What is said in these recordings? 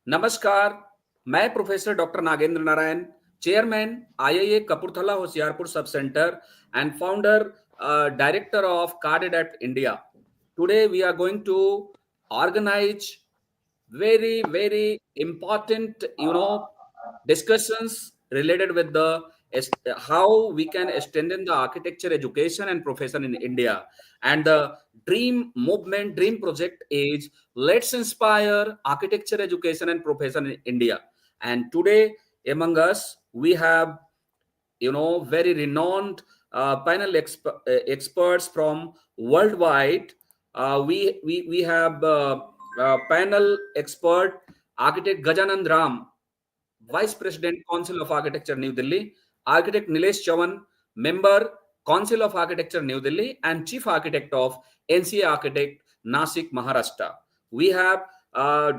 नमस्कार, मैं professor doctor Nagendra Narayan, chairman IIA Kapurthala-Hoshiarpur Sub-Centre and founder, director of Curated India. Today we are going to organize very important, discussions related with the how we can strengthen the architecture education and profession in India. And the dream movement, dream project is let's inspire architecture education and profession in India. And today among us we have very renowned experts from worldwide. We have panel expert architect Gajanand Ram, Vice President, Council of Architecture, New Delhi; Architect Nilesh Chavan, Member, Council of Architecture, New Delhi; and Chief Architect of NCA Architect, Nasik, Maharashtra. We have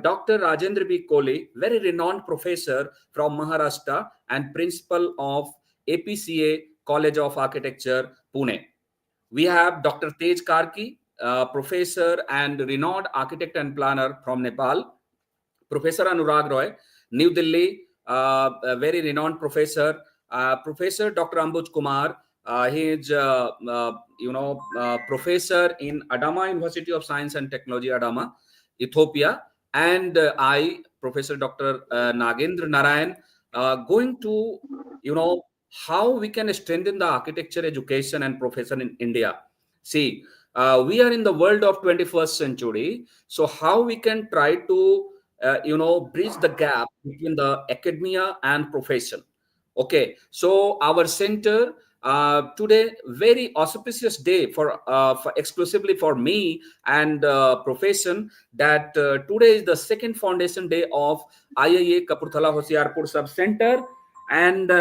Dr. Rajendra B. Kohli, very renowned professor from Maharashtra and Principal of APCA College of Architecture, Pune. We have Dr. Tej Karki, professor and renowned architect and planner from Nepal; Professor Anurag Roy, New Delhi, a very renowned professor; Professor Dr. Ambuj Kumar. He is, professor in Adama University of Science and Technology, Adama, Ethiopia. And I, Professor Dr. Nagendra Narayan, going to, how we can strengthen the architecture education and profession in India. See, we are in the world of 21st century. So how we can try to bridge the gap between the academia and profession. Okay, so our center today, very auspicious day for exclusively for me and profession, that today is the second foundation day of IIA Kapurthala-Hoshiarpur Sub-Centre. And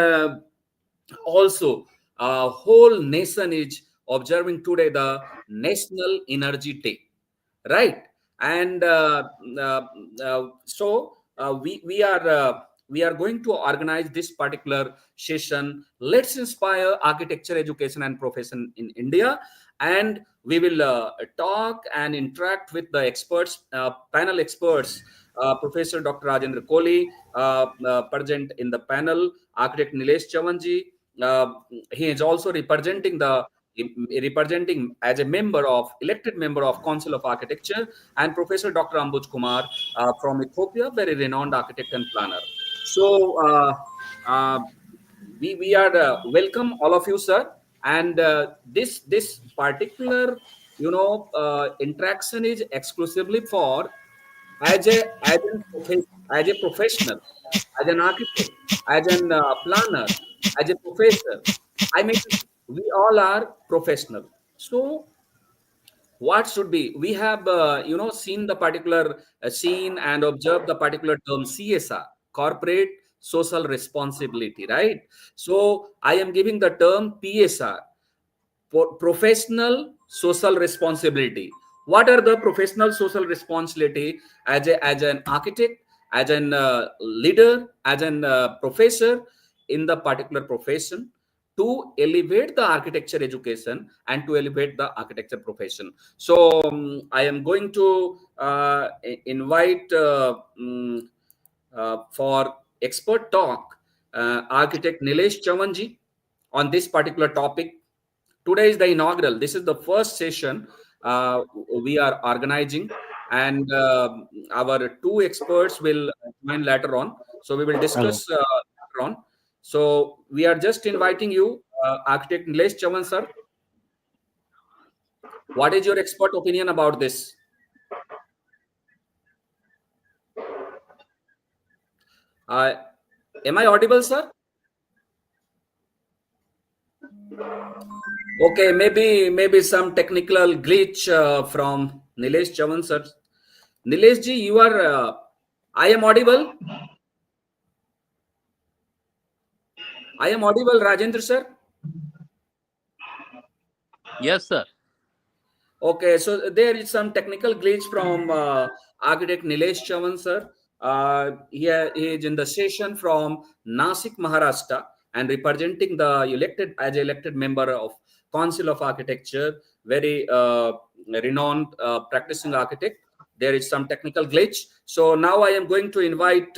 also whole nation is observing today the National Energy Day, right? And we are going to organize this particular session. Let's inspire architecture education and profession in India. And we will talk and interact with the experts, panel experts. Professor Dr. Rajendra Kohli, present in the panel; architect Nilesh Chavanji, he is also representing as a elected member of Council of Architecture; and Professor Dr. Ambuj Kumar from Ethiopia, very renowned architect and planner. So uh, we are welcome all of you, sir. And this particular interaction is exclusively for as a professional, as an architect, as an planner, as a professor. I mean, we all are professional. So what should be? We have seen the particular scene and observed the particular term CSR, corporate social responsibility, right? So I am giving the term PSR, professional social responsibility. What are the professional social responsibility as an architect, as an leader, as an professor in the particular profession, to elevate the architecture education and to elevate the architecture profession? So I am going to invite for expert talk architect Nilesh Chavanji on this particular topic. Today is the inaugural. This is the first session we are organizing, and our two experts will join later on. So we will Hello. discuss later on. So we are just inviting you, Architect Nilesh Chavan, sir. What is your expert opinion about this? Uh, am I audible, sir? Okay, maybe some technical glitch from Nilesh Chavan, sir. Nilesh ji, you are. I am audible. I am audible, Rajendra sir. Yes, sir. Okay, so there is some technical glitch from architect Nilesh Chavan, sir. He is in the session from Nasik, Maharashtra, and representing the elected member of Council of Architecture, very renowned practicing architect. there is some technical glitch. So now I am going to invite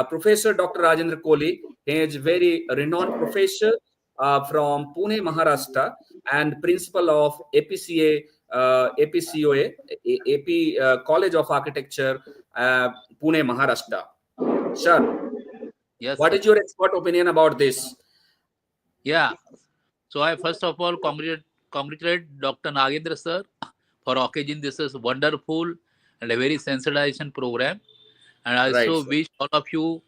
Professor Dr. Rajendra Kohli. He is very renowned professor from Pune, Maharashtra, and principal of APCA, APCOA, AP College of Architecture, Pune, Maharashtra. Sir, Yes, what sir. is your expert opinion about this? Yeah. So I first of all congratulate Dr. Nagendra sir for organizing this is wonderful and a very sensitization program. And I Right, also sir. wish all of you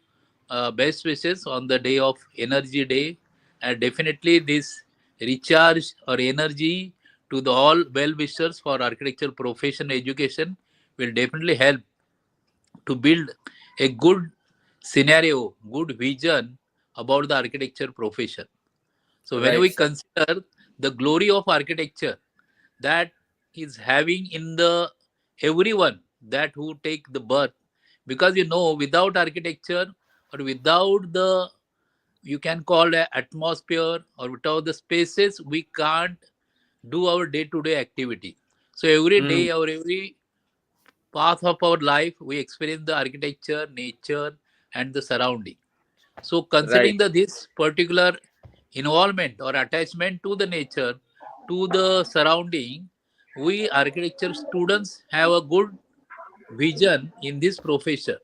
best wishes on the day of Energy Day. And definitely this recharge or energy to the all well wishers for architecture profession education will definitely help to build a good scenario, good vision about the architecture profession. So when Right, we sir. consider the glory of architecture that is having in the everyone that who take the birth, because without architecture or without the you can call a atmosphere or without the spaces we can't do our day-to-day activity. So every Mm, day or every path of our life we experience the architecture, nature, and the surrounding. So, right. considering this particular involvement or attachment to the nature, to the surrounding, we architecture students have a good vision in this profession,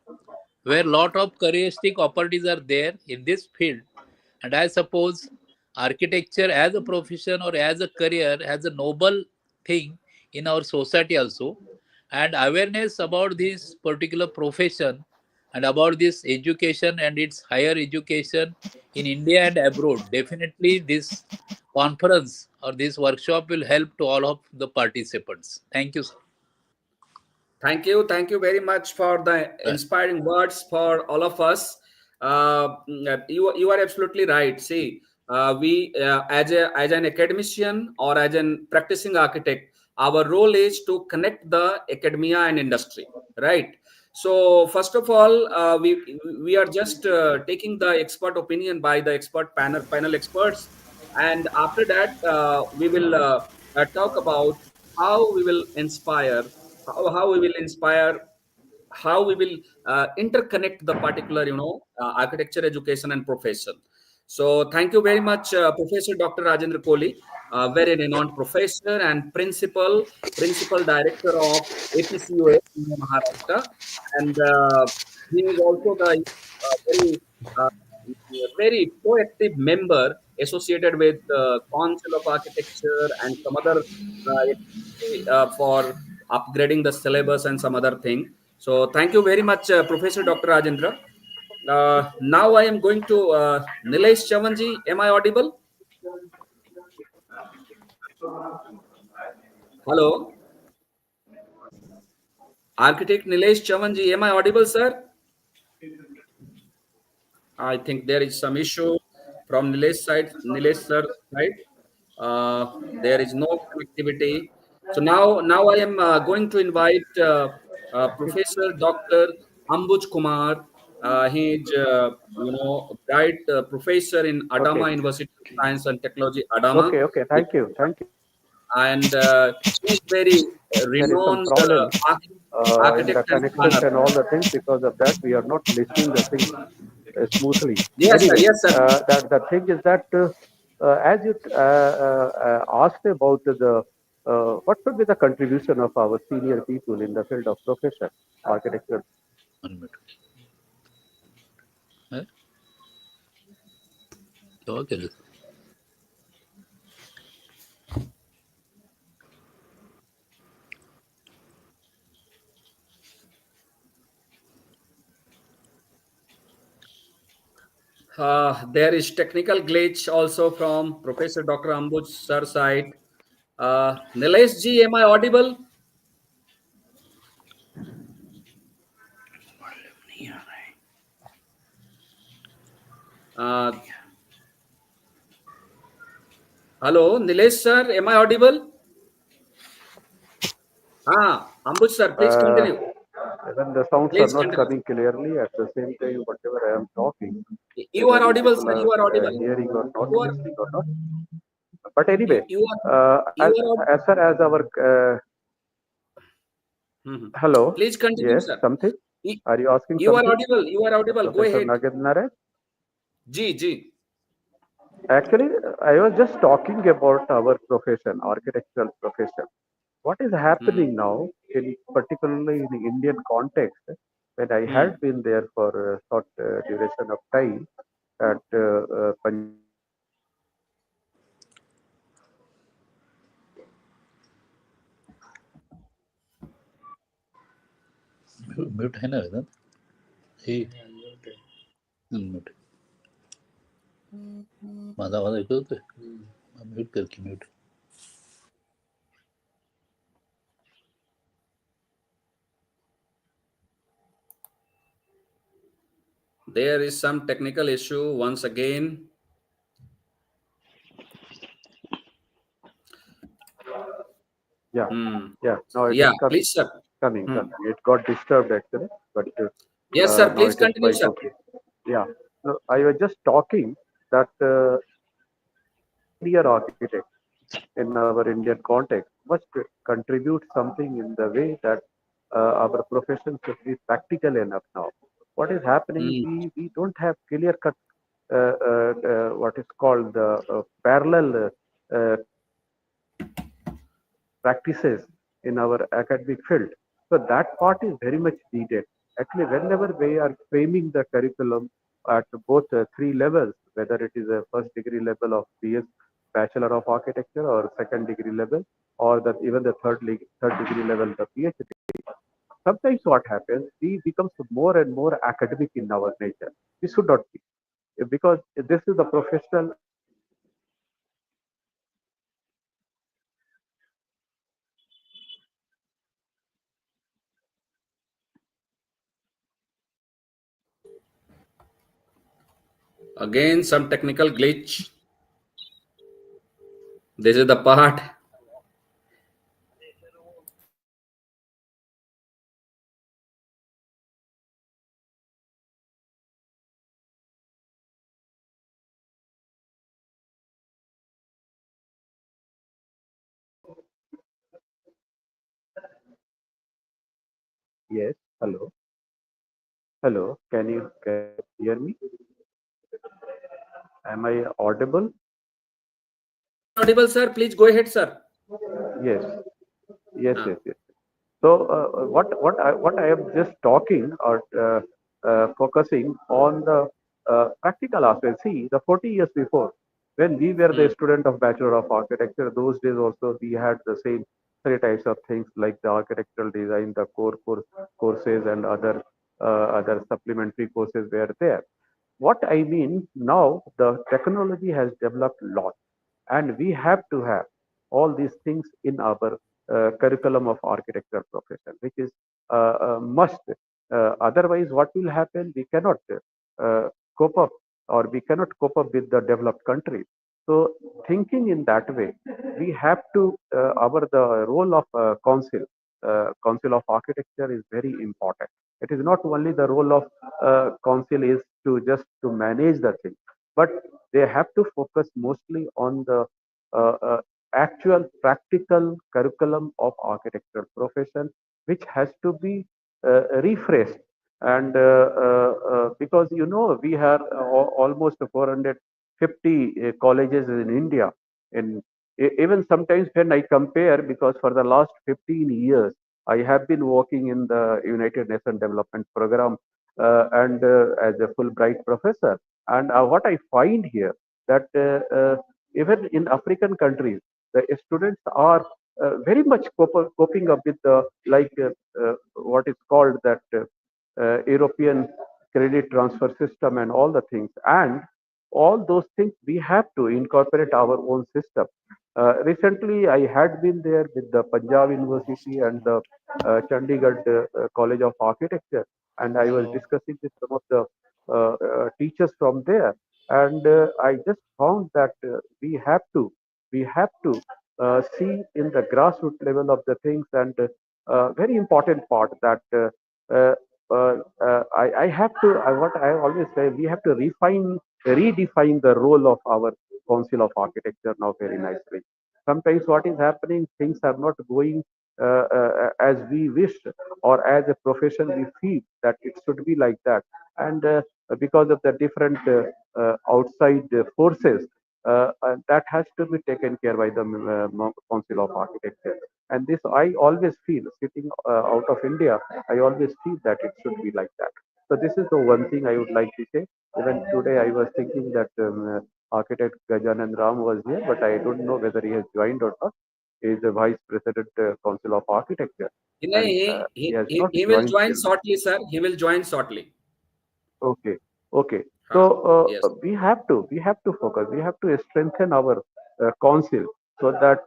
where lot of careeristic opportunities are there in this field. And I suppose architecture as a profession or as a career has a noble thing in our society also. And awareness about this particular profession and about this education and its higher education in India and abroad. Definitely this conference or this workshop will help to all of the participants. Thank you, sir. Thank you. Thank you very much for the inspiring words for all of us. You are absolutely right. See, we as an academician or as an practicing architect, our role is to connect the academia and industry, right? So first of all, we are just taking the expert opinion by the expert panel experts, and after that, we will talk about how we will inspire, how we will inspire, how we will interconnect the particular architecture education and profession. So thank you very much, Professor Dr. Rajendra Kohli, very renowned professor and principal director of APCOA in Maharashtra, and he is also the very uh, very proactive member associated with Council of Architecture and some other for upgrading the syllabus and some other thing. So thank you very much, Professor Dr. Rajendra. Now I am going to Nilesh Chavanji. Am I audible? Hello, Architect Nilesh Chavanji. Am I audible, sir? I think there is some issue from Nilesh sir side. There is no connectivity. So now I am going to invite Professor Dr. Ambuj Kumar. He is, bright professor in Okay. Adama University of Science and Technology, Adama, Okay. Okay. Thank you. Thank you. and he is very There is some renowned problem in architect the and connections planner. and all the things. Because of that, we are not listening the things smoothly. Yes, sir. Anyway, Yes, sir. that the thing is that as you asked about what should be the contribution of our senior people in the field of profession, architecture. 1 minute. है? क्या करे? There is technical glitch also from Professor Dr. Ambuj sir side. Nilesh ji, am I audible? Uh, Hello, Nilesh sir, am I audible? Ambuj sir, please Uh, continue. when the sounds are Please not continue. coming clearly, at the same time, whatever I am talking, You whether are you audible, people sir. are You are audible. hearing or not, You are listening or not. But anyway, you are uh, you as, are audible. as far as our Mhm. Hello. Please continue, Yes, sir. something? Y- Are you asking You are something, audible. You are audible. Go Professor ahead. Nagendra Narayan? G, G. Actually, I was just talking about our profession, architectural profession. What is Hmm. happening now, in particularly in the Indian context, when I Hmm. had been there for a short duration of time at mute है ना वेदांत? हे mute माझा आवाज ऐकू येतोय? Mute कर की mute. There is some technical issue once again. yeah, Hmm. yeah. Now it is Yeah, coming, please, sir. coming, Hmm. coming. It got disturbed actually, but Yes, sir. now Please it is continue, quite sir. okay. Yeah. So I was just talking that senior architect in our Indian context must contribute something in the way that our profession should be practical enough now. What is happening? Hmm. We don't have clear cut what is called the parallel practices in our academic field. So that part is very much needed. Actually, whenever we are framing the curriculum at both three levels, whether it is a first degree level of BS, Bachelor of Architecture, or second degree level, or that even the third degree level, the PhD, sometimes what happens, we become more and more academic in our nature. We should not be, because this is the professional. Again, some technical glitch. This is the part. Yes, hello, hello. Can you hear me? Am I audible? You are audible, sir. Please go ahead, sir. Yes, yes, Ah. yes, yes. So what I am just talking or focusing on the practical aspect. See, the 40 years before, when we were the Hmm. student of Bachelor of Architecture, those days also we had the same three types of things like the architectural design, the courses, and other supplementary courses were there. What I mean now, the technology has developed a lot, and we have to have all these things in our curriculum of architecture profession, which is must. Otherwise, what will happen? We cannot cope up, or we cannot cope up with the developed countries. So, thinking in that way, we have to our the role of council of architecture is very important. It is not only the role of council is to just to manage the thing, but they have to focus mostly on the uh, uh, actual practical curriculum of architectural profession, which has to be refreshed. And because we have almost 450 colleges in India, and even sometimes when I compare, because for the last 15 years I have been working in the United Nations Development Program and as a Fulbright professor, and what I find here that even in African countries, the students are very much coping up with the what is called that European credit transfer system and all the things. And all those things we have to incorporate our own system. Recently, I had been there with the Punjab University and the Chandigarh College of Architecture, and I was discussing with some of the teachers from there, and I just found that we have to see in the grassroots level of the things, and very important part that uh, I have to what I always say, we have to redefine the role of our council of architecture now very nicely. Sometimes what is happening, things are not going as we wish, or as a profession we feel that it should be like that. And because of the different outside forces, that has to be taken care by the Council of Architecture. And this I always feel, sitting out of India, I always feel that it should be like that. So this is the one thing I would like to say. Even today I was thinking that architect Gajanand Ram was here, but I don't know whether he has joined or not. He is the Vice President, Council of Architecture, and he has not He will joined join till. shortly, sir. He will join shortly. Okay, okay. So Huh. Yes. we have to focus. We have to strengthen our council so that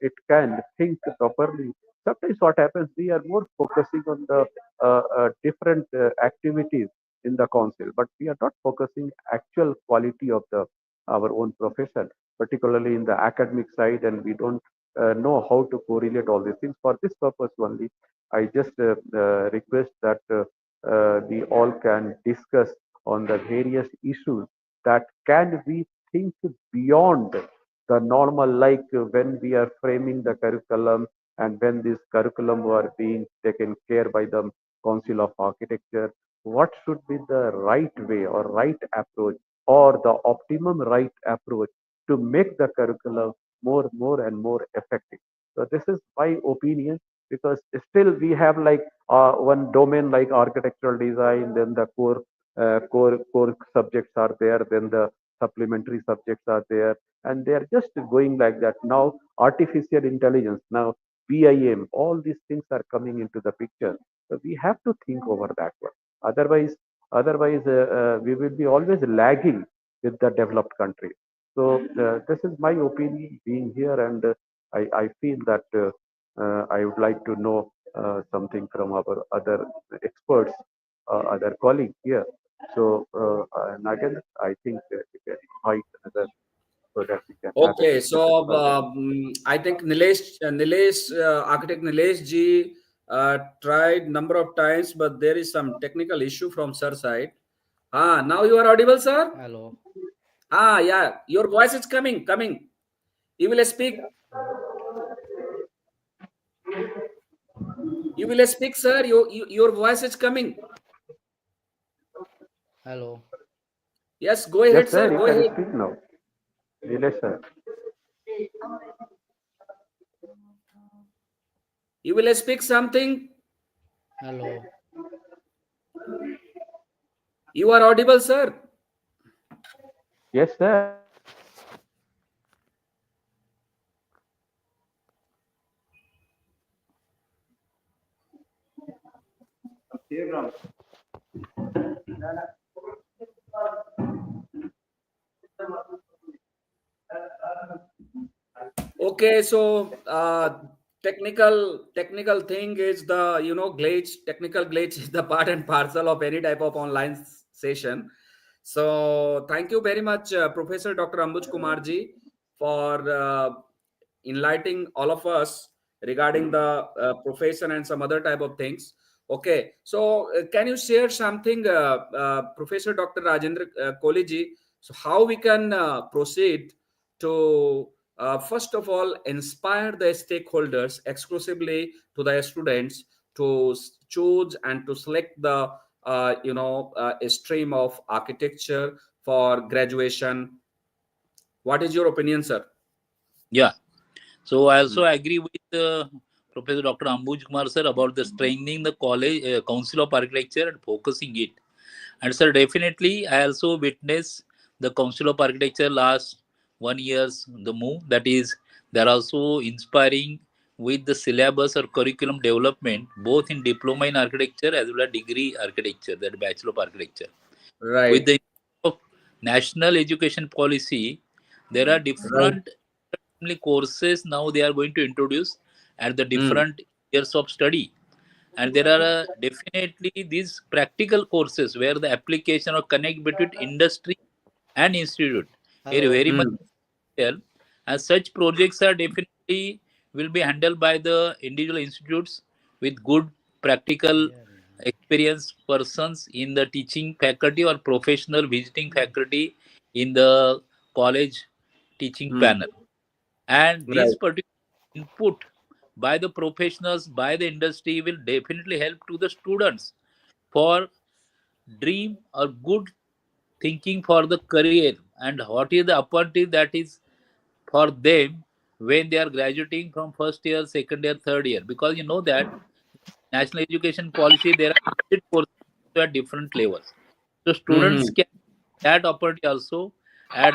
it can think properly. Sometimes what happens, we are more focusing on the different activities in the council, but we are not focusing actual quality of the our own profession, particularly in the academic side, and we don't know how to correlate all these things. For this purpose only, I just request that. We all can discuss on the various issues that can we think beyond the normal, like when we are framing the curriculum and when this curriculum were being taken care by the Council of Architecture, what should be the right way or right approach or the optimum right approach to make the curriculum more and more effective. So this is my opinion, because still we have like one domain like architectural design, then the core subjects are there, then the supplementary subjects are there, and they are just going like that. Now artificial intelligence, now BIM, all these things are coming into the picture. So we have to think over that one. Otherwise we will be always lagging with the developed countries. So this is my opinion being here, and I feel that I would like to know something from our other experts, other colleagues here. So, Nagen, I think we can invite another so that we can have a Okay, discussion so further. I think architect Nilesh ji tried number of times, but there is some technical issue from sir side. Ah, now you are audible, sir. Hello. Ah, yeah, your voice is coming. You will speak. You will speak, sir. Your voice is coming. Hello. Yes, go Yes, ahead, sir, sir. you Go can ahead. speak now. Nilesh, sir. You will speak something. Hello. You are audible, sir. Yes, sir. Okay, so technical thing is the glitch. Technical glitch is the part and parcel of any type of online session. So thank you very much, Professor Dr. Ambuj Kumar ji, for enlightening all of us regarding the profession and some other type of things. Okay, so can you share something, Professor Dr. Rajendra Kohli ji? So how we can proceed to first of all inspire the stakeholders exclusively to the students to choose and to select the a stream of architecture for graduation. What is your opinion, sir? Yeah. So I Hmm. also agree with Professor Dr. Ambuj Kumar sir about the strengthening the college Council of Architecture and focusing it. And sir, definitely, I also witnessed the Council of Architecture last 1 year's the move. That is, they're also inspiring with the syllabus or curriculum development, both in diploma in architecture as well as degree architecture, that Bachelor of Architecture. With Right. the of national education policy, there are Right. different courses now they are going to introduce at the Hmm. different years of study, and there are definitely these practical courses where the application or connect between industry and institute are Hello. very much Hmm. there, and such projects are definitely will be handled by the individual institutes with good practical Yeah, yeah. experienced persons in the teaching faculty or professional visiting faculty in the college teaching Hmm. panel, and these Right. particular input by the professionals, by the industry will definitely help to the students for dream or good thinking for the career, and what is the opportunity that is for them when they are graduating from first year, second year, third year. Because you know that national education policy, there are exit courses at different levels. So students Mm-hmm. can that opportunity also at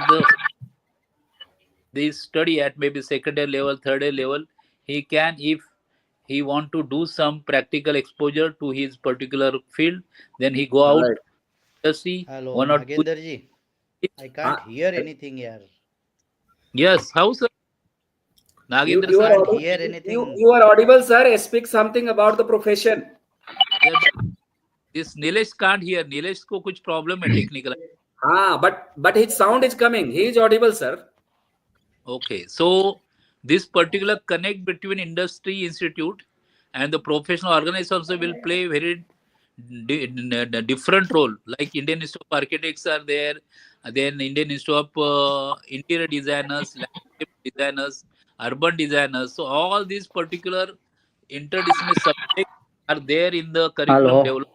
the study at maybe second year level, third year level. He can, if he want to do some practical exposure to his particular field, then he go out Right. industry Hello, 1 or 2 Nagendra ji. I Uh, can't hear anything here. Yes, how sir? you Nagendra you I are sir. can't audible. hear You anything. you are audible, sir. Speak something about the profession. Yeah, this Nilesh can't hear. Nilesh को कुछ problem है technical. But his sound is coming. He is audible, sir. Okay, so this particular connect between industry institute and the professional organizations will play very different role. Like Indian Institute of Architects are there, then Indian Institute of Interior Designers, Landscape Designers, Urban Designers. So all these particular interdisciplinary subjects are there in the curriculum Hello, development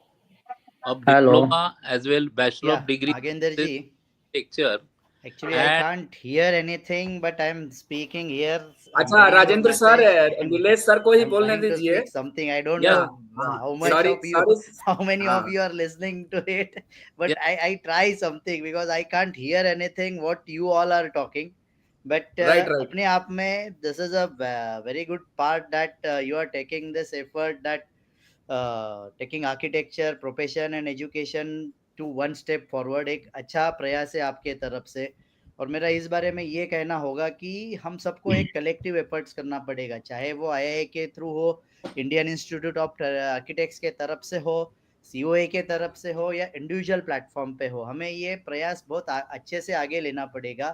of hello. diploma as well Bachelor Yeah, of Degree Nagendra in ji. architecture. Actually, I And can't hear anything, but I'm speaking here. I'm अच्छा reading this Rajendra sir, message and Nilesh sir को ही I'm बोलने trying to दीजिए. speak something. I don't yeah, हाँ, know हाँ. how much Sorry, of you, sorry. how many of हाँ. you are listening to it, but yeah, I try something because I can't hear anything what you all are talking. But Right, right. अपने आप में, this is a very good part that you are taking this effort that taking architecture profession and education to one step forward. एक अच्छा प्रयास है आपके तरफ से. और मेरा इस बारे में ये कहना होगा कि हम सबको एक कलेक्टिव एफर्ट्स करना पड़ेगा, चाहे वो आईआईए के थ्रू हो, इंडियन इंस्टीट्यूट ऑफ आर्किटेक्ट्स के तरफ से हो, सीओए के तरफ से हो, या इंडिविजुअल प्लेटफॉर्म पे हो. हमें ये प्रयास बहुत अच्छे से आगे लेना पड़ेगा,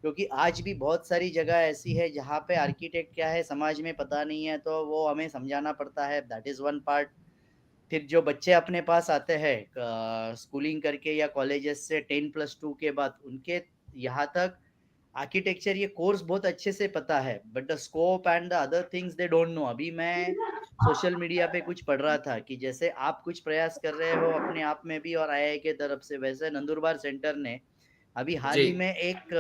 क्योंकि आज भी बहुत सारी जगह ऐसी है जहाँ पे आर्किटेक्ट क्या है समाज में पता नहीं है, तो वो हमें समझाना पड़ता है. That is one part. फिर जो बच्चे अपने पास आते हैं स्कूलिंग करके या कॉलेजेस से 10+2 के बाद, उनके यहाँ तक आर्किटेक्चर ये कोर्स बहुत अच्छे से पता है, but the scope and the other things they don't know. अभी मैं सोशल मीडिया पे कुछ पढ़ रहा था कि जैसे आप कुछ प्रयास कर रहे हो अपने आप में भी और आईआईए के तरफ से, वैसे नंदुरबार सेंटर ने अभी हाल जी. ही में एक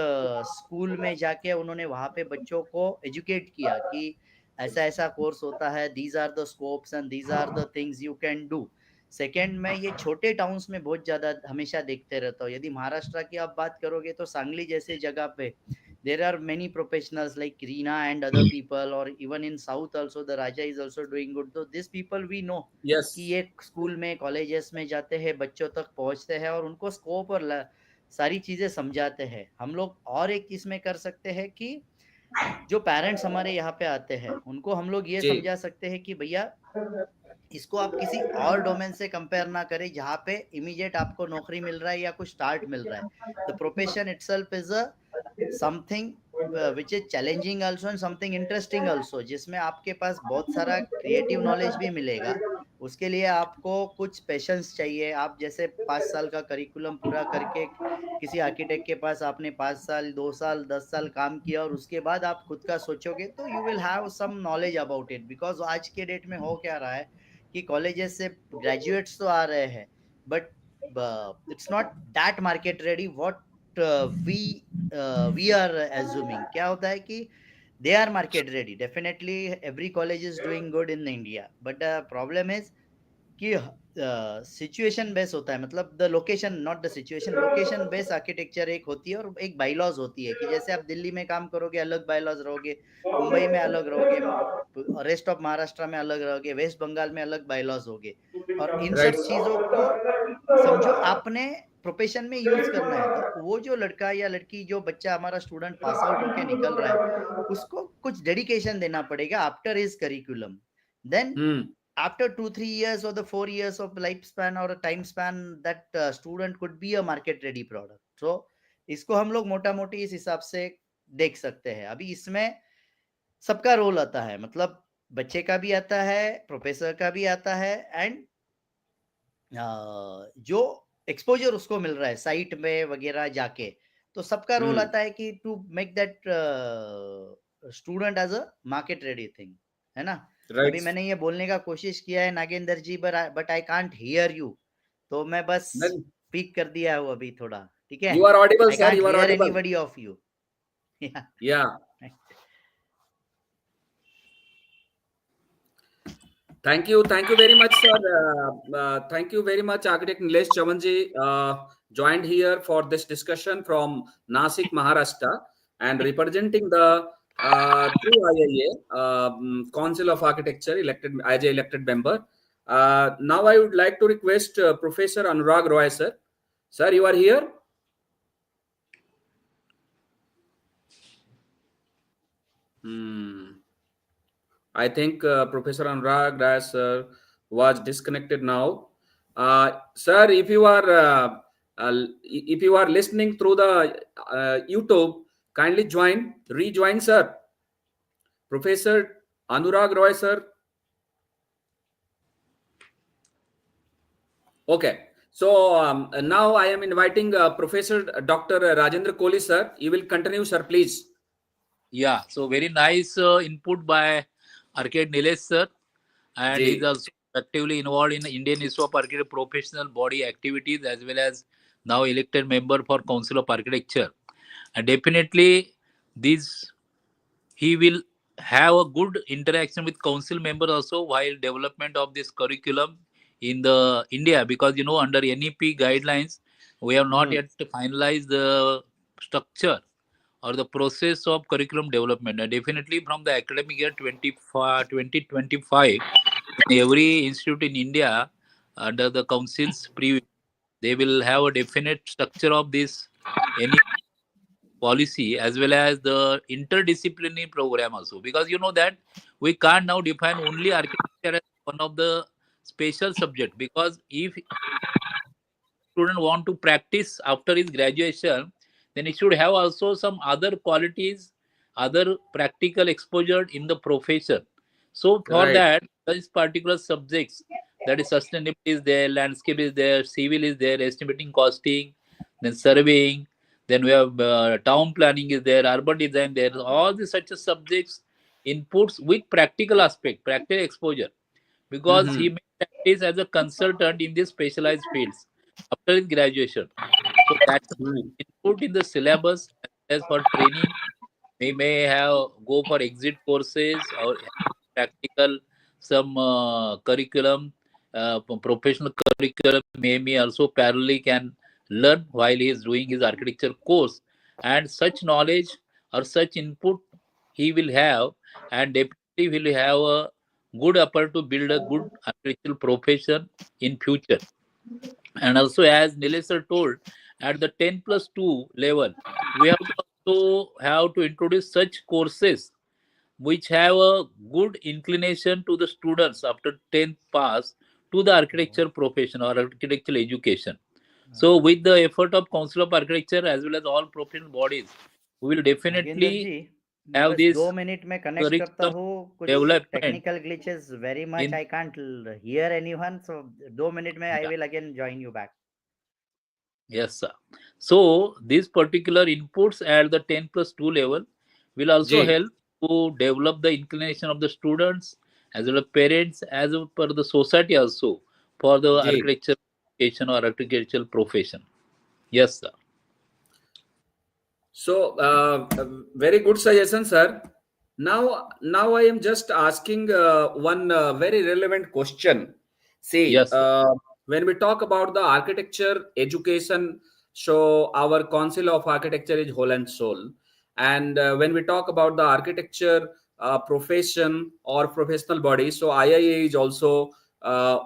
स्कूल में जाके उन्होंने वहाँ पे बच्चों को एजुकेट किया कि ऐसा ऐसा कोर्स होता है, these are the scopes and these are the things you can do. Second, मैं ये छोटे टाउन्स में बहुत ज़्यादा हमेशा देखते रहता हूँ. यदि महाराष्ट्र की आप बात करोगे तो सांगली जैसे जगह पे there are many professionals like Reena and other people, or even in south also the Raja is also doing good. So these people we know कि Yes. ये स्कूल में कॉलेजेस में जाते हैं, बच्चों तक पहुंचते हैं और उनको स्कोप और सारी चीज़ें समझाते हैं. हम लोग और एक चीज़ में कर सकते हैं कि जो पेरेंट्स हमारे यहाँ पे आते हैं उनको हम लोग ये जी. समझा सकते हैं कि भैया इसको आप किसी और डोमेन से कंपेयर ना करें जहाँ पे इमीडिएट आपको नौकरी मिल रहा है या कुछ स्टार्ट मिल रहा है. The profession itself is a something which is challenging also and something interesting also, जिसमें आपके पास बहुत सारा क्रिएटिव नॉलेज भी मिलेगा. उसके लिए आपको कुछ पेशेंस चाहिए. आप जैसे 5 साल का करिकुलम पूरा करके किसी आर्किटेक्ट के पास आपने 5 साल 2 साल 10 साल काम किया और उसके बाद आप खुद का सोचोगे तो you will have some knowledge about it. Because आज के डेट में हो क्या रहा है कि कॉलेजेस से ग्रेजुएट्स तो आ रहे हैं, but it's not that market ready what we we are assuming. क्या होता है कि they are market ready, definitely every college is doing good in India, but the problem is कि सिचुएशन बेस होता है. मतलब the location, not the situation, location base architecture एक होती है और एक बाईलॉज होती है कि जैसे आप दिल्ली में काम करोगे अलग बाईलॉज रहोगे, मुंबई में अलग रहोगे, रेस्ट ऑफ महाराष्ट्र में अलग रहोगे, वेस्ट बंगाल में अलग बाईलॉज होगे. और इन Right. सब चीज़ों को समझो आपने प्रोफेशन में यूज करना है. तो वो जो लड़का या लड़की, जो बच्चा हमारा स्टूडेंट पास आउट होके निकल रहा है, उसको कुछ डेडिकेशन देना पड़ेगा after his curriculum. Then Hmm. after 2-3 years or the 4 years of lifespan or a time span, that student could be a market ready product. So इसको हम लोग मोटा मोटी इस हिसाब से देख सकते हैं. अभी इसमें सबका रोल आता है, मतलब बच्चे का भी आता है, प्रोफेसर का भी आता है, एंड जो एक्सपोजर उसको मिल रहा है साइट में वगैरह जाके, तो सबका रोल Hmm. आता है कि to make that student as a market ready thing. है ना. Right. अभी मैंने ये बोलने का कोशिश किया है Nagendra ji, but I can't hear you, तो मैं बस Then स्पीक कर दिया हूँ अभी थोड़ा. ठीक है, you are audible, I sir. Can't You are here audible. Anybody of you. Yeah. Thank you very much, sir. Thank you very much, Architect Nilesh Chavanji, joined here for this discussion from Nasik, Maharashtra, and representing the two IIA Council of Architecture elected as a elected member. Now I would like to request Professor Anurag Roy, sir. Sir, you are here. I think Professor Anurag Das was disconnected now. Sir, if you are listening through the YouTube, kindly rejoin, sir. Professor Anurag Roy, sir. Okay. So now I am inviting Professor Dr. Rajendra Kohli, sir. You will continue, sir, please. Yeah, so very nice input by Arcade Nilesh sir, and Ji. he's also actively involved in the Indian Institute of Architecture professional body activities, as well as now elected member for Council of Architecture. And definitely this he will have a good interaction with council member also while development of this curriculum in the India, because under NEP guidelines we have not yet finalized the structure or the process of curriculum development. And definitely from the academic year 2025, in every institute in India under the council's preview, they will have a definite structure of this any policy, as well as the interdisciplinary program also, because that we can't now define only architecture as one of the special subject, because if student want to practice after his graduation, then he should have also some other qualities, other practical exposure in the profession. So for Right. that, these particular subjects, that is sustainability is there, landscape is there, civil is there, estimating, costing, then surveying, then we have town planning is there, urban design there. All these such as subjects inputs with practical aspect, practical exposure, because he may practice as a consultant in these specialized fields after his graduation. So that's input in the syllabus. As for training, we may have go for exit courses or practical some curriculum, professional curriculum. May also parallelly can learn while he is doing his architecture course, and such knowledge or such input he will have, and definitely will have a good upper to build a good architectural profession in future. And also, as Nilesh sir told, at the 10 plus 2 level, we have to also have to introduce such courses which have a good inclination to the students after 10th pass to the architecture profession or architectural education. So with the effort of Council of Architecture as well as all professional bodies, we will Nagendra definitely जी, मैं have बस this 2 minute में connect करता curriculum हूँ. कुछ development technical glitches very much, in I can't here anyone, so 2 minute में आई yeah, will again join you back. yes sir. So these particular inputs at the 10 plus 2 level will also Ji. help to develop the inclination of the students as well as parents as well per the society also for the Ji. architecture education or architectural profession. Yes sir. So, very good suggestion, sir. Now I am just asking one very relevant question. See, Yes sir. when we talk about the architecture education, so our Council of Architecture is whole and soul. And when we talk about the architecture profession or professional body, so IIA is also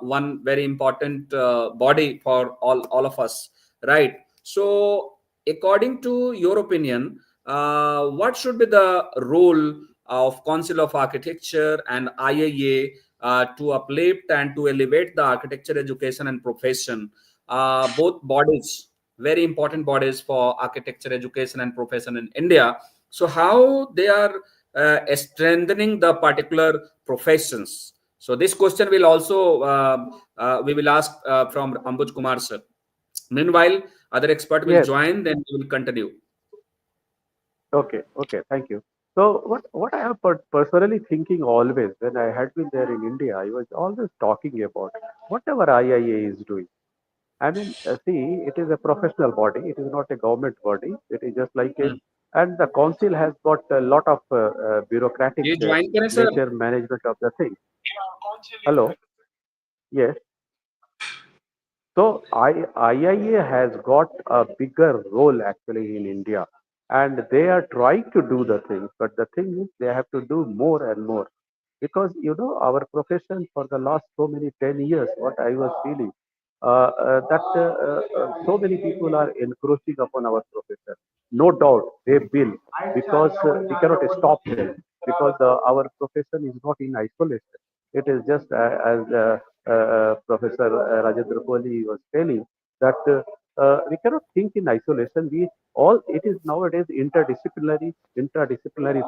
one very important body for all of us, right? So according to your opinion, what should be the role of Council of Architecture and IIA to uplift and to elevate the architecture education and profession? Both bodies, very important bodies for architecture education and profession in India. So how they are strengthening the particular professions? So this question will also we will ask from Ambuj Kumar sir. Meanwhile, other expert will Yes. join, then we will continue. Okay. Okay. Thank you. So what I have personally thinking always when I had been there in India, I was always talking about whatever IIA is doing. I mean, see, it is a professional body. It is not a government body. It is just like a, Hmm. and the council has got a lot of bureaucratic ये join करें sir. nature management of the thing. Hello, yes. So IIA has got a bigger role actually in India, and they are trying to do the things. But the thing is, they have to do more and more because our profession for the last so many 10 years. What I was feeling that so many people are encroaching upon our profession. No doubt they will because we cannot stop them because our profession is not in isolation. It is just as Professor Rajendra Kohli was telling that we cannot think in isolation. We all it is nowadays interdisciplinary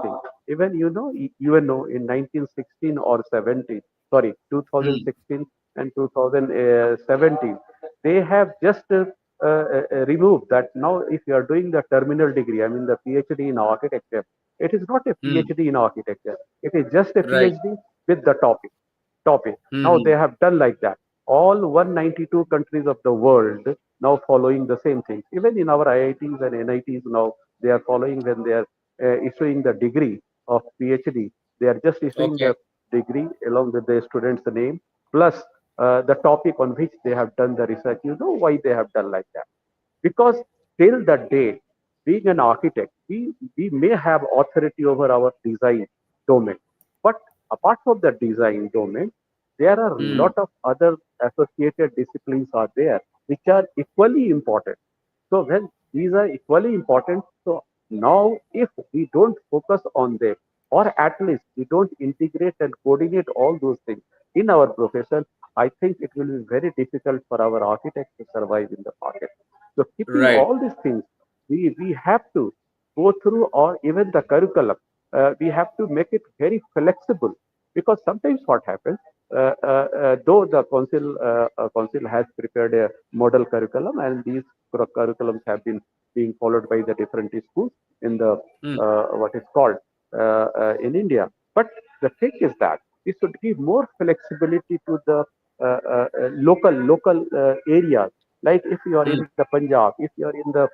thing. Even UNO in 1916 or 17, sorry, Hmm. 2016 and 2017, they have just removed that. Now if you are doing the terminal degree, I mean the PhD in architecture, it is not a Hmm. PhD in architecture. It is just a Right. PhD with the topic. Now they Hmm. have done like that. All 192 countries of the world now following the same thing. Even in our IITs and NITs now, they are following when they are issuing the degree of PhD. They are just issuing Okay. the degree along with the student's name plus the topic on which they have done the research. You know why they have done like that? Because till that day, being an architect, we may have authority over our design domain. But apart from the design domain, there are a Hmm. lot of other associated disciplines are there which are equally important. So when these are equally important, so now if we don't focus on them, or at least we don't integrate and coordinate all those things in our profession, I think it will be very difficult for our architects to survive in the market. So keeping Right. all these things, we have to go through, or even the curriculum, we have to make it very flexible because sometimes what happens, though the council has prepared a model curriculum and these curriculums have been being followed by the different schools in the Hmm. what is called in India. But the thing is that we should give more flexibility to the local areas. Like if you are Hmm. in the Punjab, if you are in the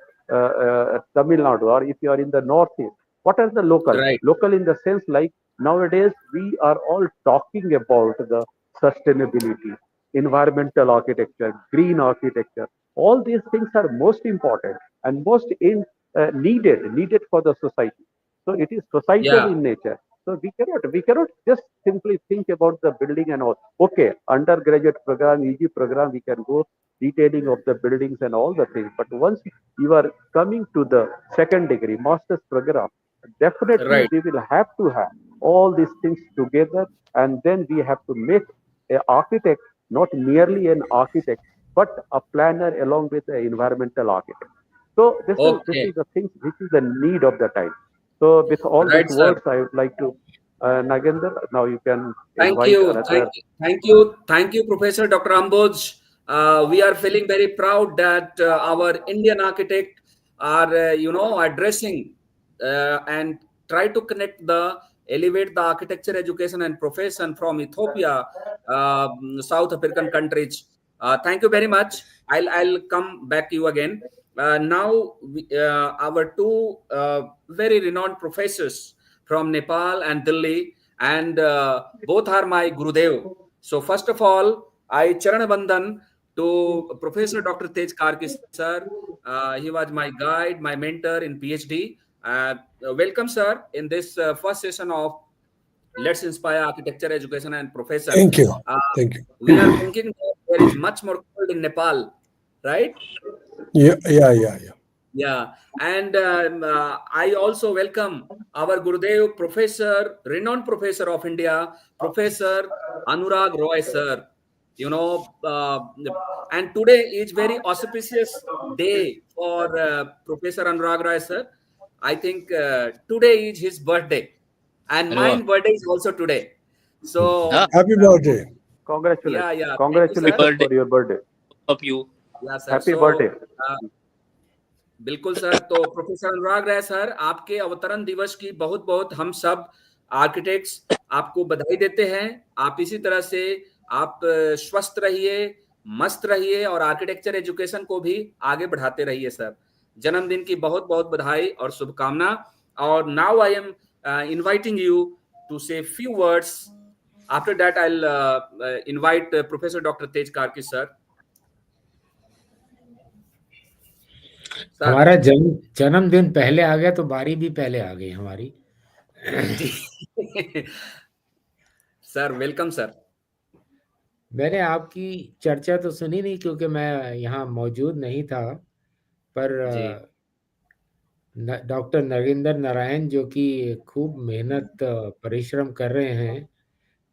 Tamil Nadu, or if you are in the Northeast, what are the local? Right. Local in the sense like nowadays we are all talking about the sustainability, environmental architecture, green architecture. All these things are most important and most needed for the society. So it is societal Yeah. in nature. So we cannot just simply think about the building and all. Okay, undergraduate program, EG program, we can go detailing of the buildings and all the things. But once you are coming to the second degree, master's program, definitely Right. we will have to have all these things together, and then we have to make an architect not merely an architect, but a planner along with an environmental architect. So this Okay. is the thing which is the need of the time. So with all these Right, sir. words, I would like to Nagendra. Now you can Thank invite you. another. Thank you, Professor Dr. Amboj. We are feeling very proud that our Indian architect are, addressing and try to elevate the architecture education and profession from Ethiopia, South African countries. Thank you very much. I'll come back to you again. Now, our two very renowned professors from Nepal and Delhi, and both are my Gurudev. So first of all, I Charan Bandhan to Professor Dr. Tej Karki sir. He was my guide, my mentor in PhD. Welcome, sir, in this first session of Let's Inspire Architecture, Education and Profession. Thank you. Uh, Thank you. we are thinking that there is much more cold in Nepal, right? Yeah. Yeah, and I also welcome our Gurudev, Professor, renowned Professor of India, Professor Anurag Roy, sir. You know, and today is very auspicious day for Professor Anurag Roy, sir. I think today is his birthday, and अरे वाह. mine birthday is also today. हाँ, So, Happy birthday. Congratulations, thank you, happy sir. congratulations birthday for your birthday. of you. Yeah, sir. Happy So, birthday. uh, बिल्कुल sir. तो professor Anurag Rai sir, आपके अवतरण दिवस की बहुत बहुत हम सब आर्किटेक्ट्स आपको बधाई देते हैं। आप इसी तरह से आप स्वस्थ रहिए, मस्त रहिए और आर्किटेक्चर एजुकेशन को भी आगे बढ़ाते रहिए सर। जन्मदिन की बहुत बहुत बधाई और शुभकामना। और now I am inviting you to say few words. After that I will invite professor doctor Tej Karki sir. Sir हमारा जन्मदिन पहले आ गया तो बारी भी पहले आ गई हमारी। जी सर, वेलकम सर। मैंने आपकी चर्चा तो सुनी नहीं क्योंकि मैं यहाँ मौजूद नहीं था, पर जी डॉक्टर नरेंद्र नारायण जो कि खूब मेहनत परिश्रम कर रहे हैं,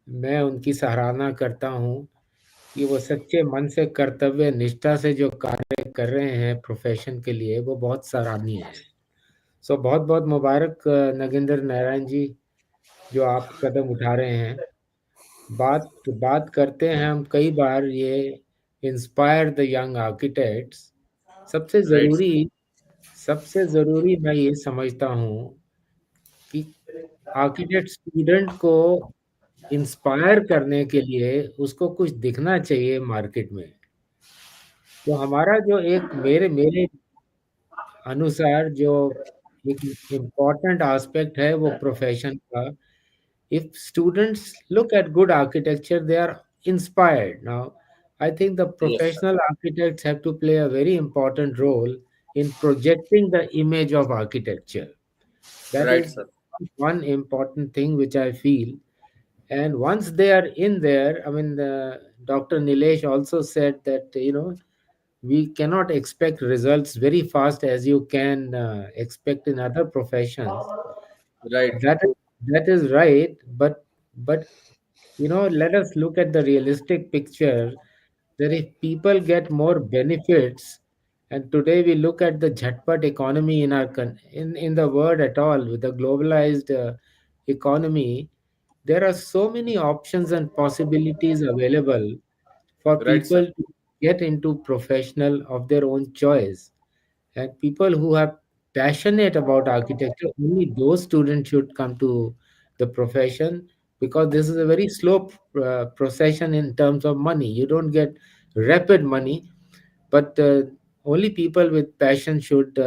मैं उनकी सराहना करता हूँ कि वो सच्चे मन से कर्तव्य निष्ठा से जो कार्य कर रहे हैं प्रोफेशन के लिए, वो बहुत सराहनीय है। सो बहुत बहुत मुबारक नगेंद्र नारायण जी, जो आप कदम उठा रहे हैं। बात करते हैं हम कई बार ये इंस्पायर द यंग आर्किटेक्ट्स। सबसे राइट ज़रूरी सबसे ज़रूरी मैं ये समझता हूँ कि आर्किटेक्ट स्टूडेंट को इंस्पायर करने के लिए उसको कुछ दिखना चाहिए मार्केट में। तो हमारा जो एक मेरे मेरे अनुसार जो एक इम्पॉर्टेंट एस्पेक्ट है वो प्रोफेशन का, if students look at good architecture, they are inspired. Now, I think the yes sir. professional architects have to play a very important role in projecting the image of architecture. That right is sir. one important thing which I feel. And once they are in there, I mean, Dr. Nilesh also said that, we cannot expect results very fast as you can expect in other professions. Right That is right, but let us look at the realistic picture that if people get more benefits, and today we look at the jhatpat economy in our in the world at all, with the globalized economy, there are so many options and possibilities available for right people sir. to get into professional of their own choice. And people who are passionate about architecture, only those students should come to the profession, because this is a very slow procession in terms of money. You don't get rapid money, but only people with passion should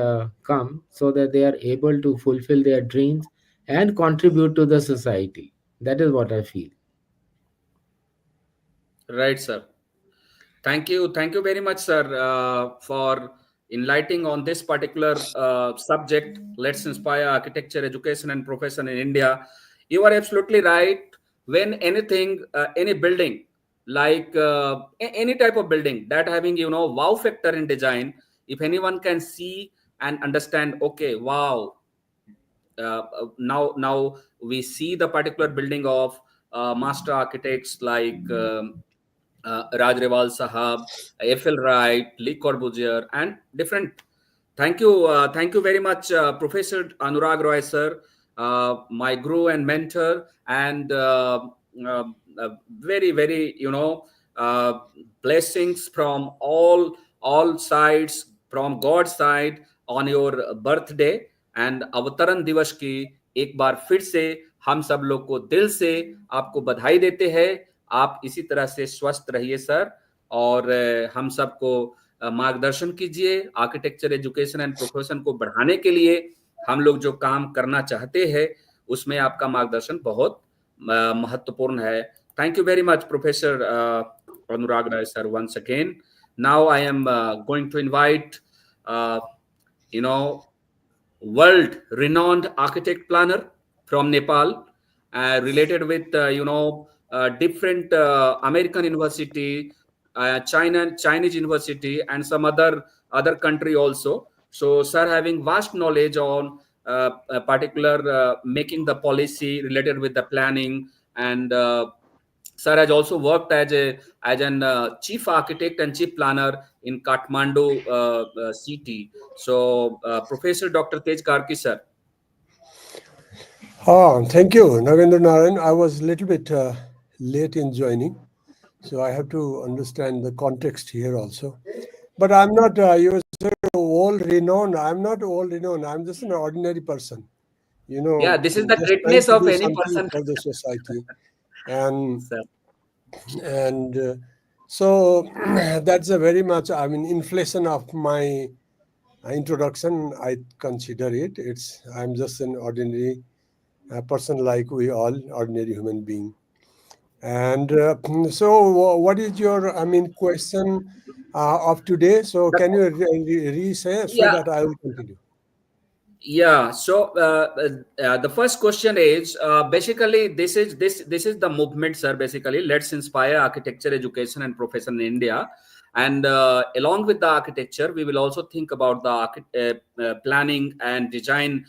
come, so that they are able to fulfill their dreams and contribute to the society. That is what I feel. Right sir. Thank you very much, sir, for enlightening on this particular subject. Let's inspire architecture, education, and profession in India. You are absolutely right. When anything, any building, like any type of building that having wow factor in design, if anyone can see and understand, okay, wow, now we see the particular building of master architects like Raj Rewal Sahab, F.L. Wright, Lee Corbusier, and different. Thank you very much, Professor Anurag Roy sir, my guru and mentor, and uh, very uh, blessings from all sides, from God's side on your birthday and अवतरण दिवस की एक बार फिर से हम सब लोग को दिल से आपको बधाई देते हैं। आप इसी तरह से स्वस्थ रहिए सर, और हम सबको मार्गदर्शन कीजिए। आर्किटेक्चर एजुकेशन एंड प्रोफेशन को बढ़ाने के लिए हम लोग जो काम करना चाहते हैं उसमें आपका मार्गदर्शन बहुत महत्वपूर्ण है। Thank you very much professor Anurag Rai sir once again. Now I am going to invite you know world renowned architect planner from Nepal, related with different American university, Chinese university, and some other country also. So sir having vast knowledge on a particular making the policy related with the planning, and sir has also worked as an chief architect and chief planner in Kathmandu city. So, Professor Dr. Tej Karki, sir. Thank you, Nagendra Narayan. I was a little bit late in joining, so I have to understand the context here also. But I'm not, you were world renowned. I'm not world renowned. I'm just an ordinary person. Yeah, this is the Just trying greatness to of do any something person. for the society, and Sir. so that's a very much, I mean, inflation of my introduction. I consider it. I'm just an ordinary person like we all, ordinary human being. And so, what is your, I mean, question of today? So, The- can you re-say so yeah, that I will continue? Yeah, so the first question is basically this is the movement, sir. Basically, let's inspire architecture education and profession in India, and along with the architecture, we will also think about the planning and design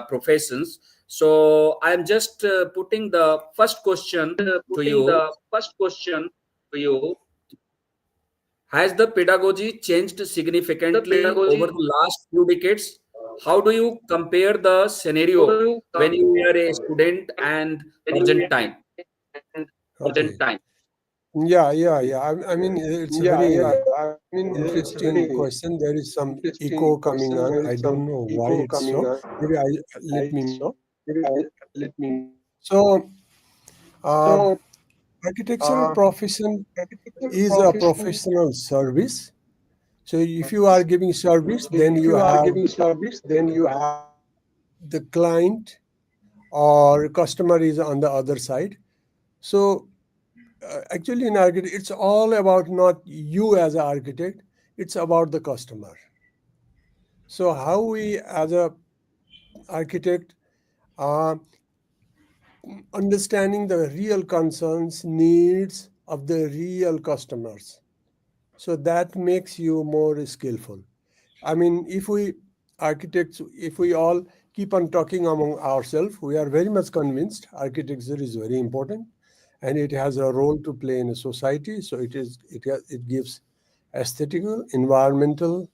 professions. So I'm just putting the first question to you. Has the pedagogy changed significantly over the last few decades? How do you compare the scenario when you were a student and present time? Okay. Yeah. I mean, it's a very interesting question. There is some echo coming on. I don't know why it's so. Maybe let me know. So, uh, architectural profession is a professional service. So, if you are giving service, then you have the client or customer is on the other side. So, actually, in architect, it's all about not you as an architect, it's about the customer. So, how we as a architect are understanding the real concerns, needs of the real customers. So that makes you more skillful. I mean, if we architects, if we all keep on talking among ourselves, we are very much convinced architecture is very important and it has a role to play in a society. So it gives aesthetical, environmental,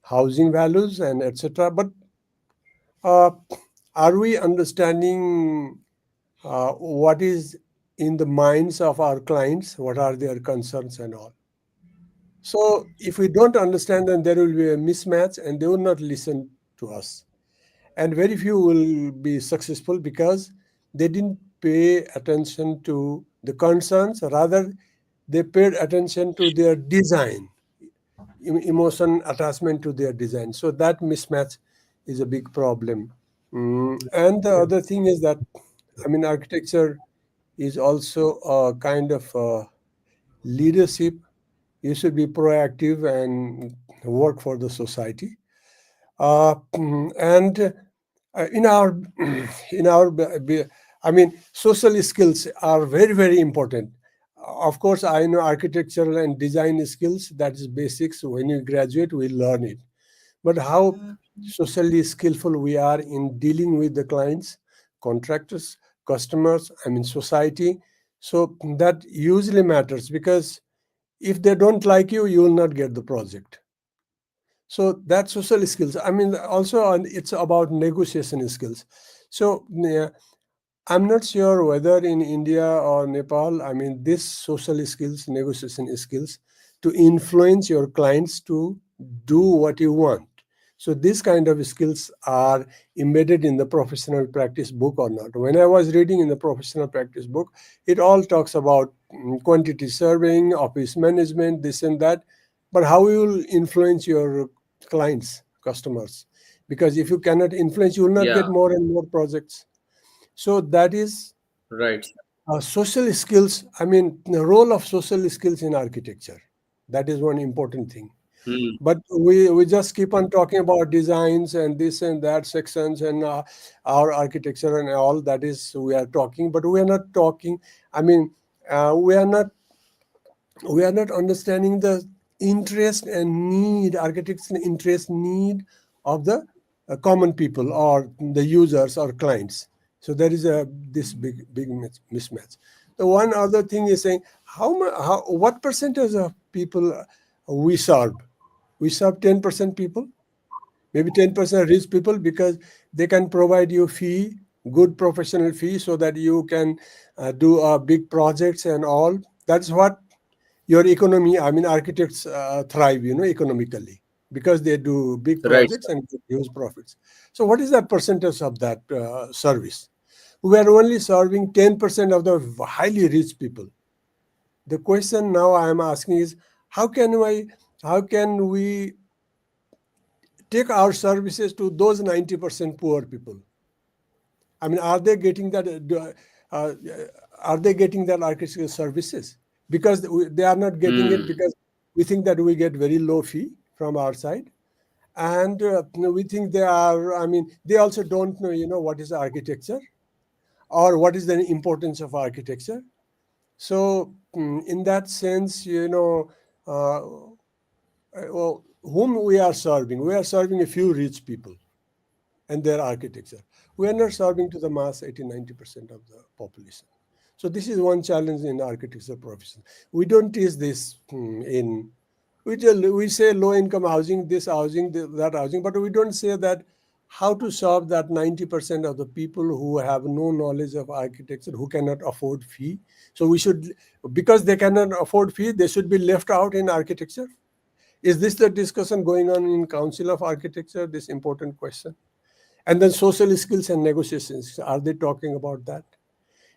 housing values, and etc. But uh, are we understanding what is in the minds of our clients? What are their concerns and all? So if we don't understand, then there will be a mismatch and they will not listen to us. And very few will be successful because they didn't pay attention to the concerns, rather, they paid attention to their design, emotion attachment to their design. So that mismatch is a big problem. And the other thing is that, I mean, architecture is also a kind of leadership. You should be proactive and work for the society. And in our I mean, social skills are very, very important. Of course, I know architectural and design skills, that is basics. When you graduate, we learn it. But how socially skillful we are in dealing with the clients, contractors, customers, I mean, society. So that usually matters, because if they don't like you, you will not get the project. So that's social skills. I mean, also it's about negotiation skills. So I'm not sure whether in India or Nepal, I mean, this social skills, negotiation skills, to influence your clients to do what you want. So these kind of skills are embedded in the professional practice book or not. When I was reading in the professional practice book, it all talks about quantity surveying, office management, this and that. But how you will influence your clients, customers? Because if you cannot influence, you will not get Yeah, more and more projects. So that is right. social skills. I mean, the role of social skills in architecture. That is one important thing. Hmm. But we just keep on talking about designs and this and that sections and our architecture and all. That is, we are talking, but we are not talking. I mean, we are not understanding the interest and need, architects' interest need of the common people or the users or clients. So there is this big mismatch. The one other thing is saying what percentage of people we serve? We serve 10% people, maybe 10% rich people, because they can provide you good professional fee, so that you can do big projects and all. That's what your economy, I mean, architects thrive, economically. because they do big Right, projects and get huge profits. So what is the percentage of that service? We are only serving 10% of the highly rich people. The question now I am asking is, how can we take our services to those 90% poor people? I mean, are they getting that? Uh, are they getting that architectural services? Because they are not getting it, because we think that we get very low fee from our side, and we think they are. I mean, they also don't know, what is architecture or what is the importance of architecture. So, in that sense, well, whom we are serving? We are serving a few rich people and their architecture. We are not serving to the mass 80-90% of the population. So this is one challenge in architecture profession. We don't teach this in, we say low income housing, this housing, that housing, but we don't say that how to serve that 90% of the people who have no knowledge of architecture, who cannot afford fee. So we should, because they cannot afford fee, they should be left out in architecture. Is this the discussion going on in Council of Architecture, this important question? And then social skills and negotiations, are they talking about that?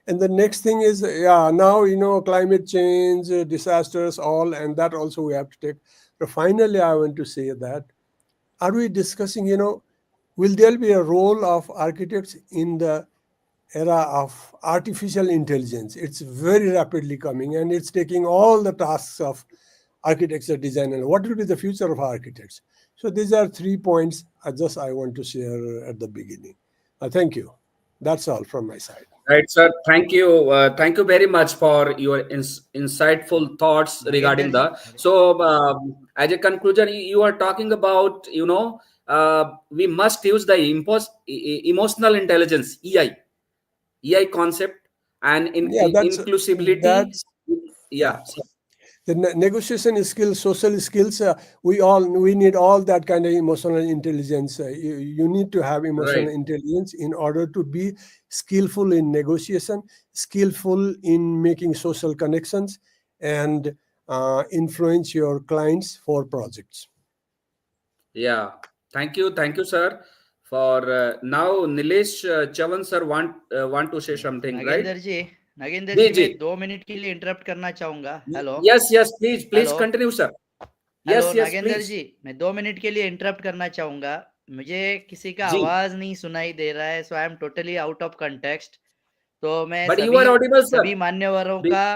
And the next thing is, now, climate change, disasters, all, and that also we have to take. But finally, I want to say that, are we discussing, will there be a role of architects in the era of artificial intelligence? It's very rapidly coming, and it's taking all the tasks of architecture design. And what will be the future of architects? So these are 3 points I want to share at the beginning. Thank you. That's all from my side. right, sir. Thank you. Thank you very much for your insightful thoughts regarding Nagendra the. ji, So, as a conclusion, you are talking about, we must use the emotional intelligence EI concept, and Yeah, inclusivity. that's yeah. Yeah. So, The negotiation skills, social skills, we need all that kind of emotional intelligence. You need to have emotional right. intelligence in order to be skillful in negotiation, skillful in making social connections, and influence your clients for projects. Yeah. Thank you, sir. For now, Nilesh Chavan sir want to say something, right? Nagendra ji जी जी. मैं 2 minute के लिए interrupt करना चाहूंगा. Hello Yes, please hello continue, sir. Hello Yes, Nagendra please. जी, मैं 2 minute के लिए इंटरप्ट करना चाहूंगा. मुझे किसी का जी. आवाज नहीं सुनाई दे रहा है, so I am totally out of context. तो मैं But you सभी are audible, sir. सभी मान्यवरों Be- का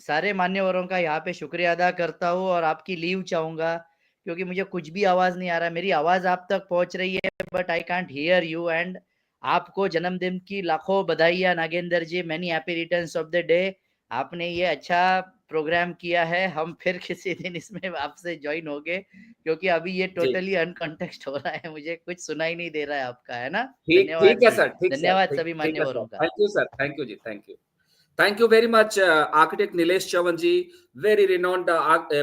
सारे मान्यवरों का यहाँ पे शुक्रिया अदा करता हूँ और आपकी लीव चाहूंगा, क्योंकि मुझे कुछ भी आवाज नहीं आ रहा. मेरी आवाज आप तक पहुंच रही है, but I can't hear you. And आपको जन्मदिन की लाखों बधाइयाँ Nagendra ji. Many happy returns of the day. आपने ये अच्छा प्रोग्राम किया है. हम फिर किसी दिन इसमें आपसे ज्वाइन होंगे, क्योंकि अभी ये जी. टोटली अनकॉन्टेक्स्ट हो रहा है. मुझे कुछ सुनाई नहीं दे रहा है आपका, है ना. ठीक धन्यवाद है जी. सर, ठीक सर, धन्यवाद सभी ठीक है सर. मान्यवरों का. Thank you, sir. Thank you, ji. Thank you very much, architect Nilesh Chavanji, very renowned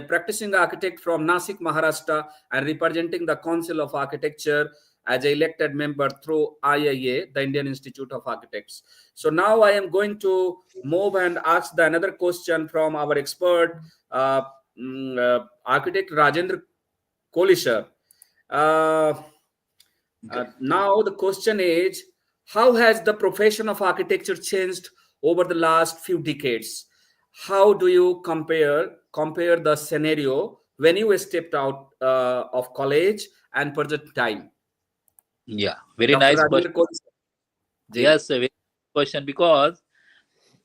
practicing architect from Nasik, Maharashtra, and representing the Council of Architecture as an elected member through IIA, the Indian Institute of Architects. So now I am going to move and ask the another question from our expert, architect Rajendra Kolishar. Now the question is, how has the profession of architecture changed over the last few decades? How do you compare the scenario when you stepped out of college and present time? Yeah, very Dr. nice question. Rajendra Kohli. Ji. Yes, a very good question, because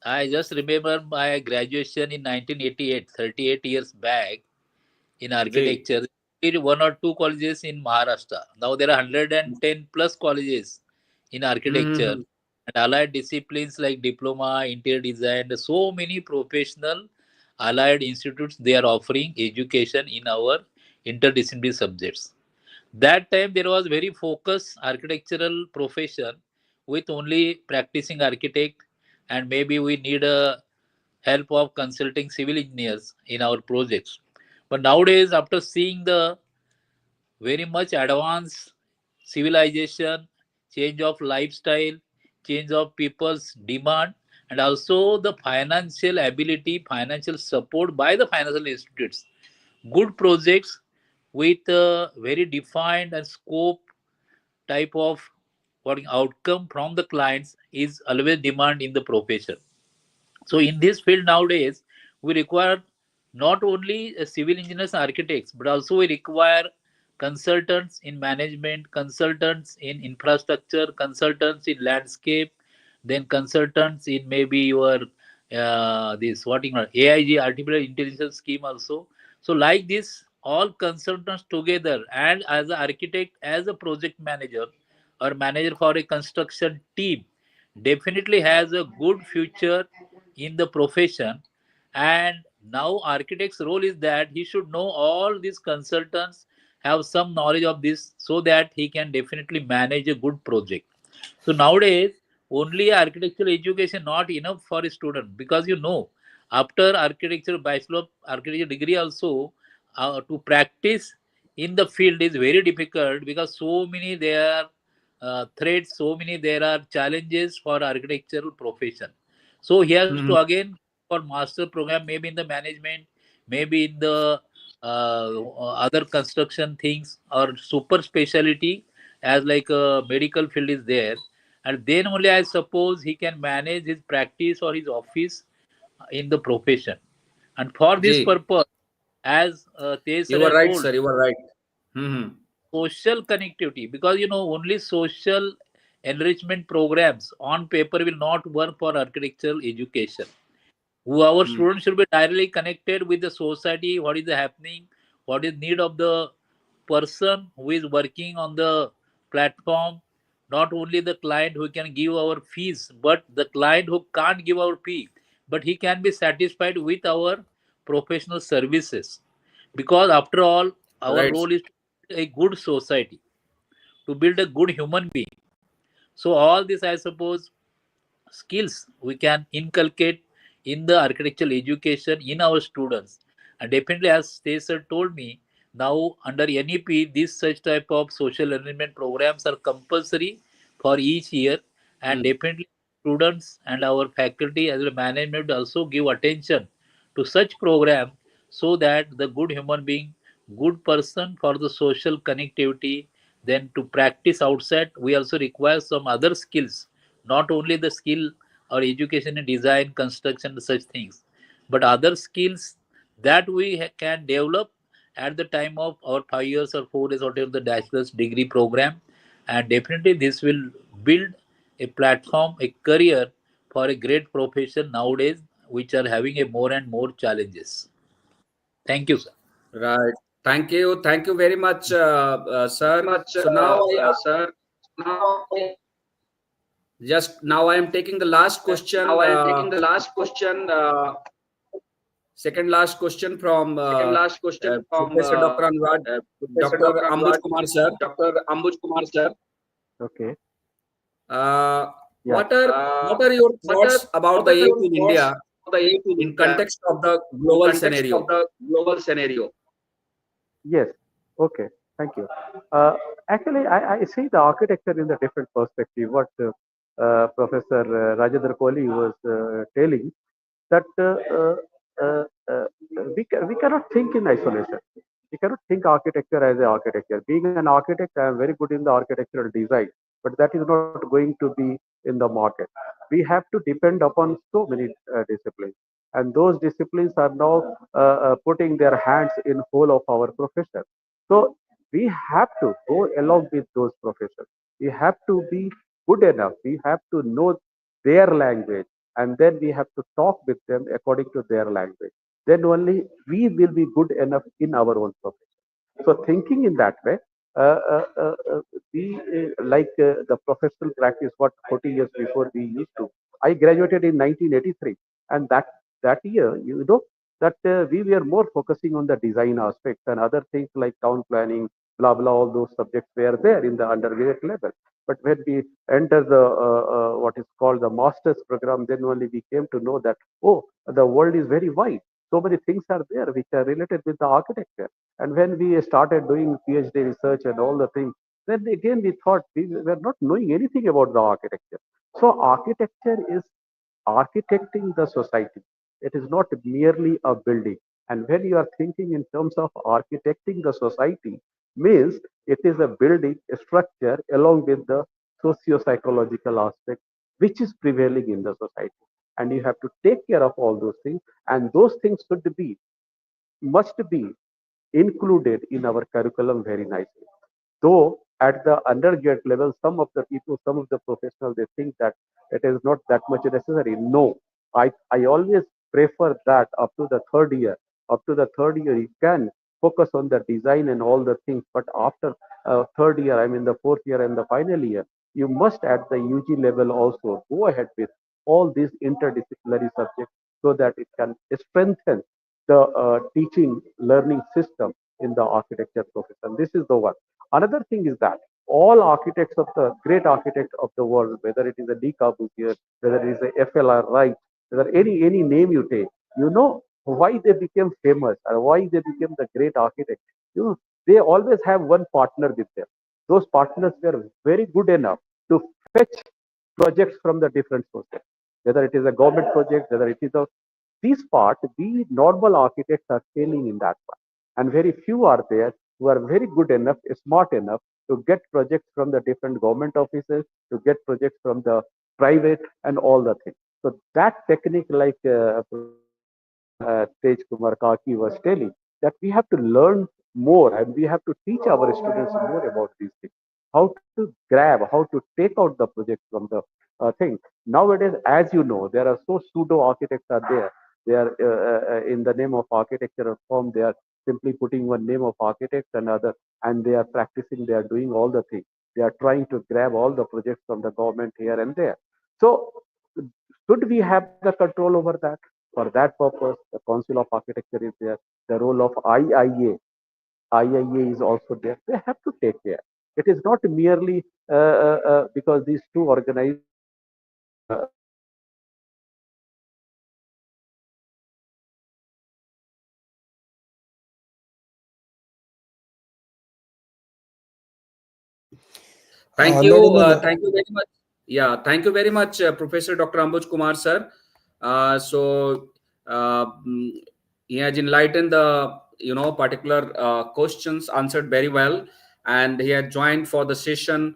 I just remember my graduation in 1988, 38 years back, in Ji. architecture. In one or two colleges in Maharashtra. Now there are 110 plus colleges in architecture, Mhm. and allied disciplines like diploma, interior design. So many professional allied institutes, they are offering education in our interdisciplinary subjects. That time there was very focused architectural profession with only practicing architect, and maybe we need a help of consulting civil engineers in our projects. But nowadays, after seeing the very much advanced civilization, change of lifestyle, change of people's demand, and also the financial ability, financial support by the financial institutes, good projects with a very defined and scope type of what outcome from the clients is always demand in the profession. So in this field nowadays, we require not only civil engineers and architects, but also we require consultants in management, consultants in infrastructure, consultants in landscape, then consultants in maybe your this what you know AIG artificial intelligence scheme also. So like this, all consultants together and as an architect, as a project manager or manager for a construction team, definitely has a good future in the profession. And now architect's role is that he should know all these consultants, have some knowledge of this, so that he can definitely manage a good project. So nowadays only architectural education not enough for a student, because after architecture bachelor of architecture degree also, to practice in the field is very difficult, because so many there are threats, so many there are challenges for architectural profession. So he has to again for master program, maybe in the management, maybe in the other construction things, or super specialty as like a medical field is there. And then only I suppose he can manage his practice or his office in the profession. And for this Ji, purpose, as Tej sir you are has right, told, sir. You are right. Hmm. social connectivity, because only social enrichment programs on paper will not work for architectural education. Who our Hmm. students should be directly connected with the society, what is happening, what is need of the person who is working on the platform. Not only the client who can give our fees, but the client who can't give our fee, but he can be satisfied with our professional services. Because after all, our Right. role is to build a good society, to build a good human being. So all this, I suppose, skills we can inculcate in the architectural education in our students. And definitely, as Stacey told me, now under NEP, these such type of social enrichment programs are compulsory for each year. And Hmm. definitely students and our faculty as well management also give attention to such program, so that the good human being, good person for the social connectivity, then to practice outside, we also require some other skills, not only the skill or education in design, construction, such things, but other skills that we can develop at the time of our 5 years or 4 years, whatever the bachelor's degree program. And definitely this will build a platform, a career for a great profession nowadays, which are having a more and more challenges. Thank you, sir. Right. Thank you. Thank you very much, sir. Much, So now sir. Now, I am taking the last question. I am taking the last question. Second last question from Second last question from Professor Dr. Anurag, Professor Dr. Dr. Ambuj Anurag, Kumar sir. Dr. Ambuj Kumar sir. Okay. Uh, Yeah. what are your thoughts about the What are AIDS your in thoughts India on the aid in in India context of the in global context scenario? of the global scenario? Yes. Okay. Thank you. Actually, I see the architecture in the different perspective. What Professor Rajendra Kohli was telling, that we cannot think in isolation. We cannot think architecture as an architecture. Being an architect, I am very good in the architectural design, but that is not going to be in the market. We have to depend upon so many disciplines, and those disciplines are now putting their hands in whole of our profession. So we have to go along with those professions. We have to be good enough. We have to know their language, and then we have to talk with them according to their language. Then only we will be good enough in our own profession. So thinking in that way, uh, uh, uh, uh, we like the professional practice what 40 years before we used to. I graduated in 1983, and that year, that we were more focusing on the design aspects, and other things like town planning, blah blah. All those subjects were there in the undergraduate level. But when we enter the what is called the master's program, then only we came to know that, oh, the world is very wide. So many things are there which are related with the architecture. And when we started doing PhD research and all the things, then again we thought we were not knowing anything about the architecture. So architecture is architecting the society. It is not merely a building. And when you are thinking in terms of architecting the society, means it is a building, a structure along with the socio-psychological aspect which is prevailing in the society. And you have to take care of all those things, and those things must be included in our curriculum very nicely. Though at the undergraduate level, some of the people, some of the professionals, they think that it is not that much necessary. No, I always prefer that up to the third year. Up to the third year, you can focus on the design and all the things. But after third year, I mean the fourth year and the final year, you must at the UG level also go ahead with all these interdisciplinary subjects so that it can strengthen the teaching learning system in the architecture profession. This is the one. Another thing is that all architects of the great architect of the world, whether it is a D. Corbusier, whether it is a FLR Wright, whether any name you take, you know why they became famous or why they became the great architect. You know, they always have one partner with them. Those partners were very good enough to fetch projects from the different sources, whether it is a government project, whether it is a this part, we normal architects are failing in that part. And very few are there who are very good enough, smart enough to get projects from the different government offices, to get projects from the private and all the things. So that technique, like Tej Kumar Kaki was telling, that we have to learn more and we have to teach our students more about these things. How to grab, how to take out the project from the thing. Nowadays, as you know, there are so pseudo architects are there. They are in the name of architectural form. They are simply putting one name of architect and other, and they are practicing. They are doing all the things. They are trying to grab all the projects from the government here and there. So, should we have the control over that? For that purpose, the Council of Architecture is there. The role of IIA is also there. They have to take care. It is not merely because these two organizations Nagendra, Thank you very much. Yeah, thank you very much, Professor Dr. Ambuj Kumar, sir. He has enlightened the particular questions, answered very well, and he had joined for the session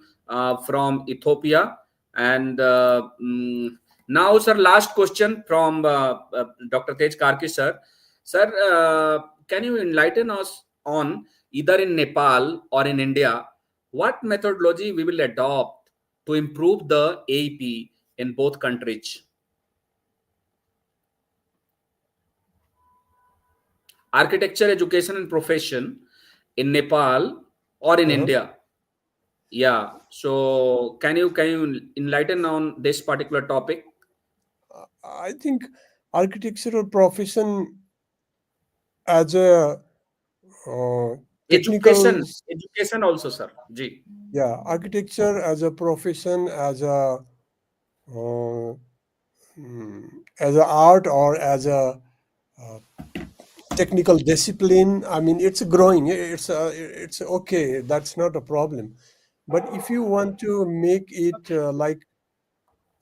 from Ethiopia. And now, sir, last question from Dr. Tej Karki, sir. Sir, can you enlighten us on either in Nepal or in India, what methodology we will adopt to improve the AEP in both countries? Architecture, education, and profession in Nepal or in India. Yeah. So can you enlighten on this particular topic? I think architectural profession as a technical, Education also, sir. Ji. yeah, architecture as a profession, uh, as a art or as a uh, technical discipline. I mean, it's growing. It's okay. That's not a problem. But if you want to make it like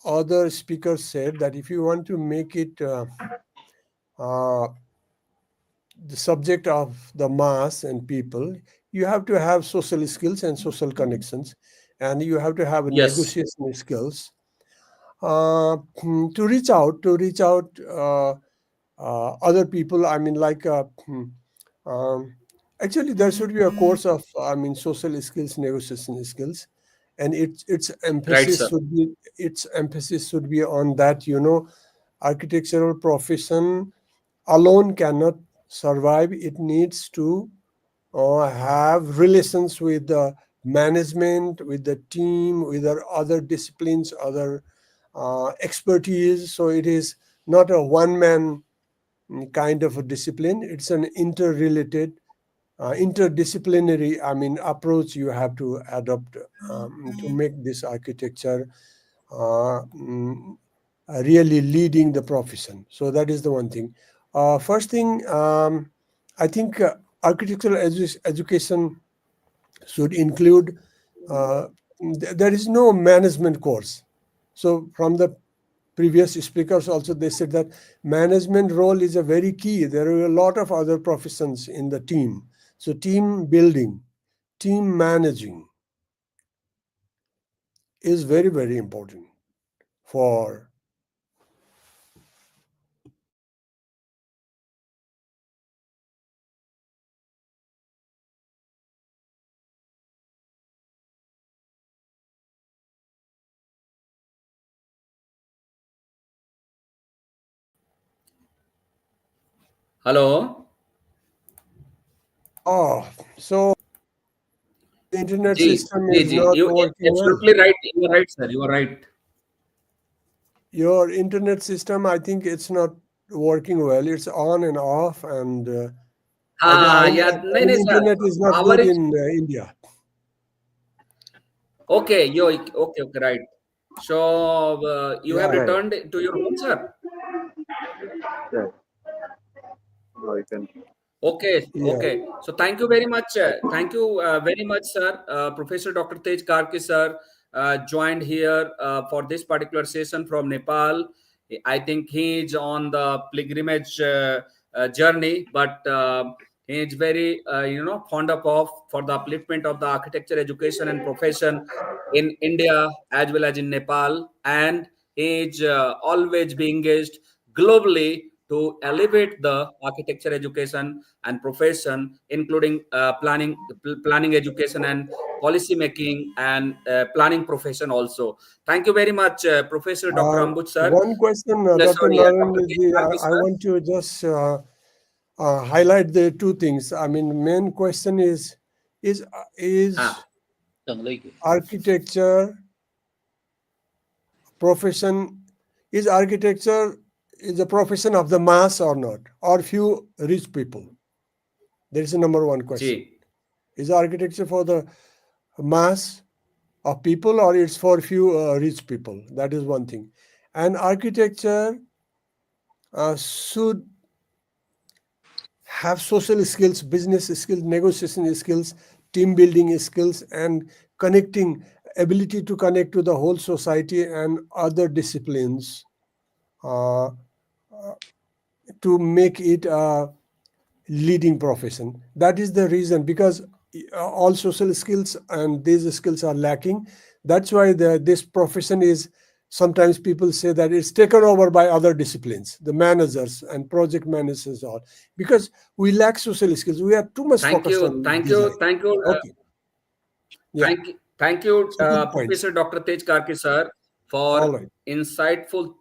other speakers said, that if you want to make it uh, the subject of the mass and people, you have to have social skills and social connections, and you have to have Yes. negotiation skills to reach out other people. I mean, like um, actually, there should be a course of, I mean, social skills, negotiation skills, and Right, sir. its emphasis should be on that. Architectural profession alone cannot survive. It needs to have relations with the management, with the team, with other disciplines, other expertise. So it is not a one-man kind of a discipline. It's an interrelated, interdisciplinary, I mean, approach you have to adopt to make this architecture uh, mm, really leading the profession. So that is the one thing. First thing, I think architectural education should include, there is no management course. So from the previous speakers also, they said that management role is a very key. There are a lot of other professions in the team. So team building, team managing is very, very important for Hello. so the internet Ji, system ji, is ji. not You working well. absolutely right. You are right, sir. You are right. Your internet system, I think it's not working well. It's on and off, and Yeah. No, no, sir. internet is not Our good is in India. okay. You okay? Okay, right. So you have Yeah. Yeah, returned to your home, sir. yeah. No, you can. Okay, Yeah. okay. So thank you very much. Thank you very much, sir. Professor Dr. Tej Karki, sir, joined here for this particular session from Nepal. I think he is on the pilgrimage journey, but he is very, fond of for the upliftment of the architecture education and profession in India as well as in Nepal, and he is always being engaged globally to elevate the architecture education and profession, including planning education and policy making and planning profession also. Thank you very much, Professor Dr. Ambuj sir. One question, Dr. Sorry, Dr. Narendra Tej ji, Karki I sir. want to just highlight the two things. I mean, main question is Ah, architecture profession, is architecture is a profession of the mass or not, or few rich people? There is a number one question. ji. Is architecture for the mass of people, or it's for few rich people? That is one thing. And architecture should have social skills, business skills, negotiation skills, team building skills, and connecting ability to connect to the whole society and other disciplines uh, to make it a leading profession. That is the reason, because all social skills and these skills are lacking. That's why this profession is, sometimes people say that it's taken over by other disciplines, the managers and project managers, all because we lack social skills. We are too much Thank focused you, on thank design. you, thank you. Okay. Yeah. Thank you, Second point. Professor Dr. Tej Karki sir, All for right. insightful,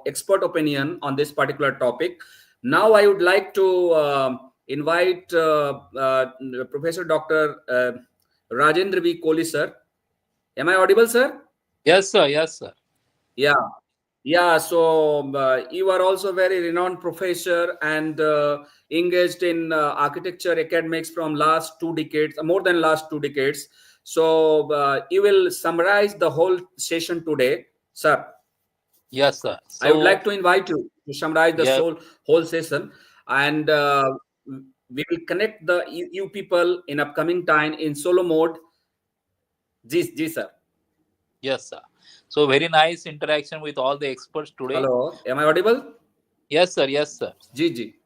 expert opinion on this particular topic. Now, I would like to invite Professor Dr. Rajendra V. Kohli sir. Am I audible, sir? Yes, sir. Yes, sir. Yeah. Yeah, so you are also very renowned professor and engaged in architecture academics from last 2 decades, more than last 2 decades. So you will summarize the whole session today, sir. Yes, sir. I would So, like to invite you to summarize the yeah, whole session, and we will connect the you people in upcoming time in solo mode. Ji, sir. yes, sir. So, very nice interaction with all the experts today. Hello, am I audible? Yes, sir. Yes, sir. Ji.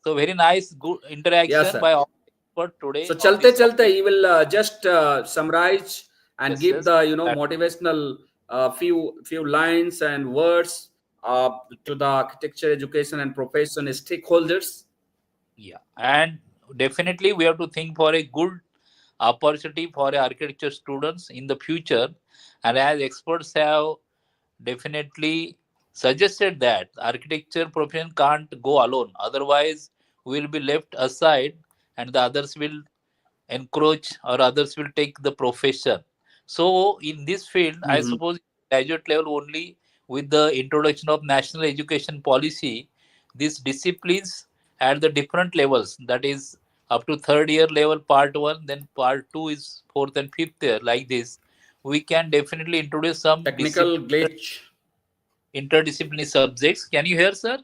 So, very nice, good Yes, interaction sir. by all experts today So on chalte this topic. chalte, you will just summarize and Yes, give yes. the motivational few lines and words to the architecture education and profession stakeholders. Yeah, and definitely we have to think for a good opportunity for architecture students in the future. And as experts have definitely suggested that architecture profession can't go alone. Otherwise, we will be left aside, and the others will encroach or others will take the profession. So in this field, I Mhm. suppose graduate level only, with the introduction of national education policy, these disciplines at the different levels, that is up to third year level part one, then part two is fourth and fifth year, like this, we can definitely introduce some Technical glitch. interdisciplinary subjects. Can you hear, sir?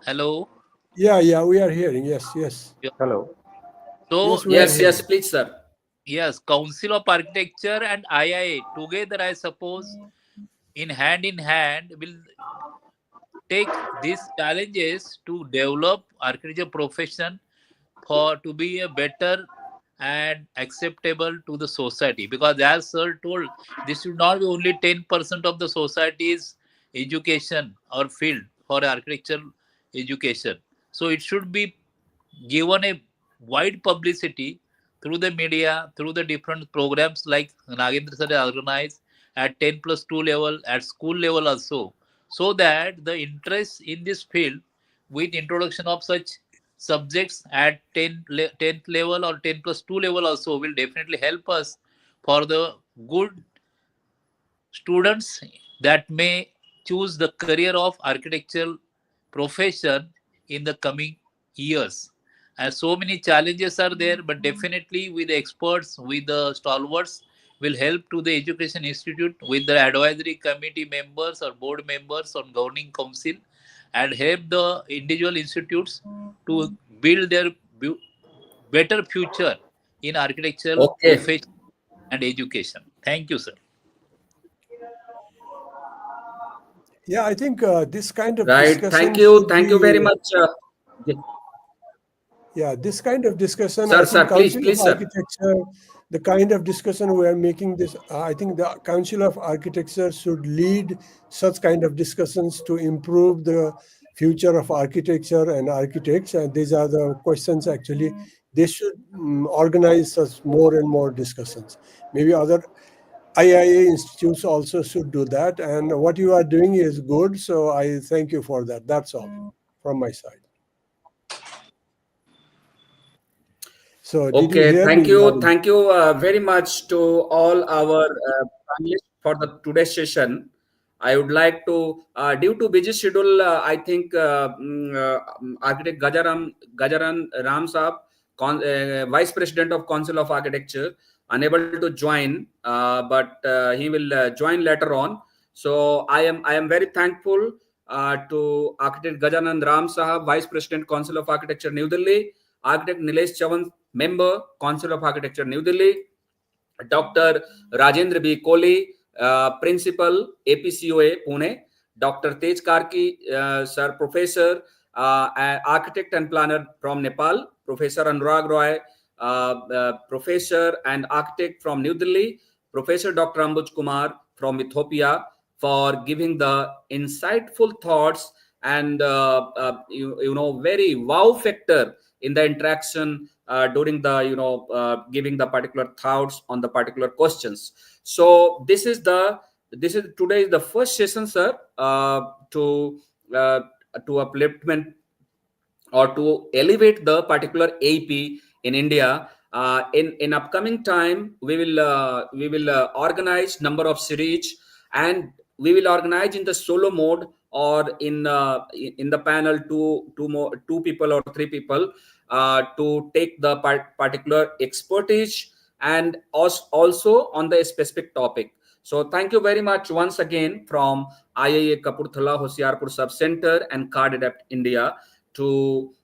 Hello. Yeah, we are hearing. Yes. Yeah. Hello. So Yes, we are Yes, hearing. please, sir. yes, Council of Architecture and IIA together, I suppose, in hand will take these challenges to develop architecture profession for to be a better and acceptable to the society, because as sir told, this should not be only 10% of the society's education or field for architecture education. So it should be given a wide publicity through the media, through the different programs like Nagendra sir has organized at 10 plus 2 level, at school level also, so that the interest in this field with introduction of such subjects at 10th level or 10 plus 2 level also will definitely help us for the good students that may choose the career of architectural profession in the coming years. And so many challenges are there, but definitely with the experts, with the stalwarts, will help to the education institute with the advisory committee members or board members on governing council, and help the individual institutes to build their better future in architectural Okay. profession and education. Thank you, sir. Yeah, I think this kind of Right. discussion Thank should you very be, much. yeah, this kind of discussion, I Sir, think sir, Council of please, sir. Architecture, the kind of discussion we are making this, I think the Council of Architecture should lead such kind of discussions to improve the future of architecture and architects. And these are the questions actually. They should organize such more and more discussions. Maybe other IIA institutes also should do that. And what you are doing is good. So I thank you for that. That's all from my side. So did you Okay, hear me? thank you very much to all our panelists for the today's session. I would like to, due to busy schedule, I think Architect Gajaran Ram Saab, Vice President of Council of Architecture, unable to join, but he will join later on. So I am very thankful to Architect Gajanan Ram Sahab, Vice President Council of Architecture, New Delhi, Architect Nilesh Chavan, Member, Council of Architecture, New Delhi, Dr. Rajendra B. Kohli, Principal, APCOA, Pune, Dr. Tej Karki, Sir, Professor, Architect and Planner from Nepal, Professor Anurag Roy, Professor and Architect from New Delhi, Professor Dr. Ambuj Kumar from Ethiopia, for giving the insightful thoughts and very wow factor in the interaction during the giving the particular thoughts on the particular questions. So this is today is the first session, sir, to upliftment or to elevate the particular AP in India. In upcoming time, we will organize number of series, and we will organize in the solo mode or in the panel two people or three people to take the particular expertise and also on the specific topic. So thank you very much once again from IIA Kapurthala-Hoshiarpur Sub-Centre and Curated India to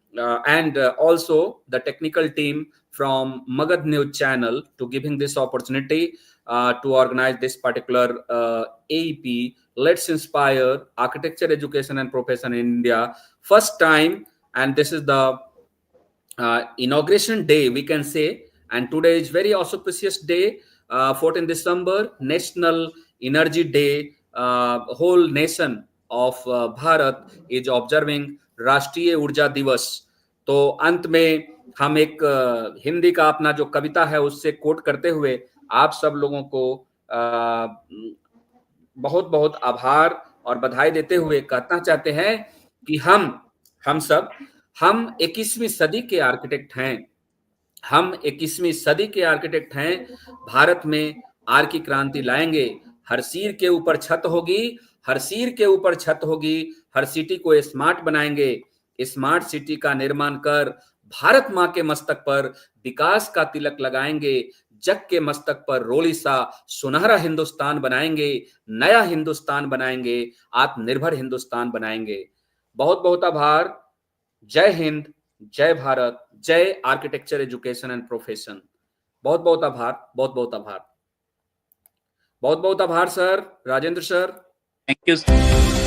and also the technical team from Magad News Channel to giving this opportunity to organize this particular AEP. Let's inspire architecture education and profession in India. First time, and this is the inauguration day, we can say. And today is very auspicious day, 14 December, National Energy Day. Whole nation of Bharat is observing राष्ट्रीय ऊर्जा दिवस. तो अंत में हम एक हिंदी का अपना जो कविता है उससे कोट करते हुए आप सब लोगों को बहुत बहुत आभार और बधाई देते हुए कहना चाहते हैं कि हम 21वीं सदी के आर्किटेक्ट हैं. हम 21वीं सदी के आर्किटेक्ट हैं. भारत में आर की क्रांति लाएंगे. हर सिर के ऊपर छत होगी, हर सिर के ऊपर छत होगी. हर सिटी को स्मार्ट बनाएंगे. स्मार्ट सिटी का निर्माण कर भारत माँ के मस्तक पर विकास का तिलक लगाएंगे. जग के मस्तक पर रोली सा सुनहरा हिंदुस्तान बनाएंगे. नया हिंदुस्तान बनाएंगे. आत्मनिर्भर हिंदुस्तान बनाएंगे. बहुत बहुत आभार. जय हिंद, जय भारत, जय आर्किटेक्चर एजुकेशन एंड प्रोफेशन. बहुत बहुत आभार, बहुत बहुत आभार, बहुत बहुत आभार sir, Rajendra sir. Thank you.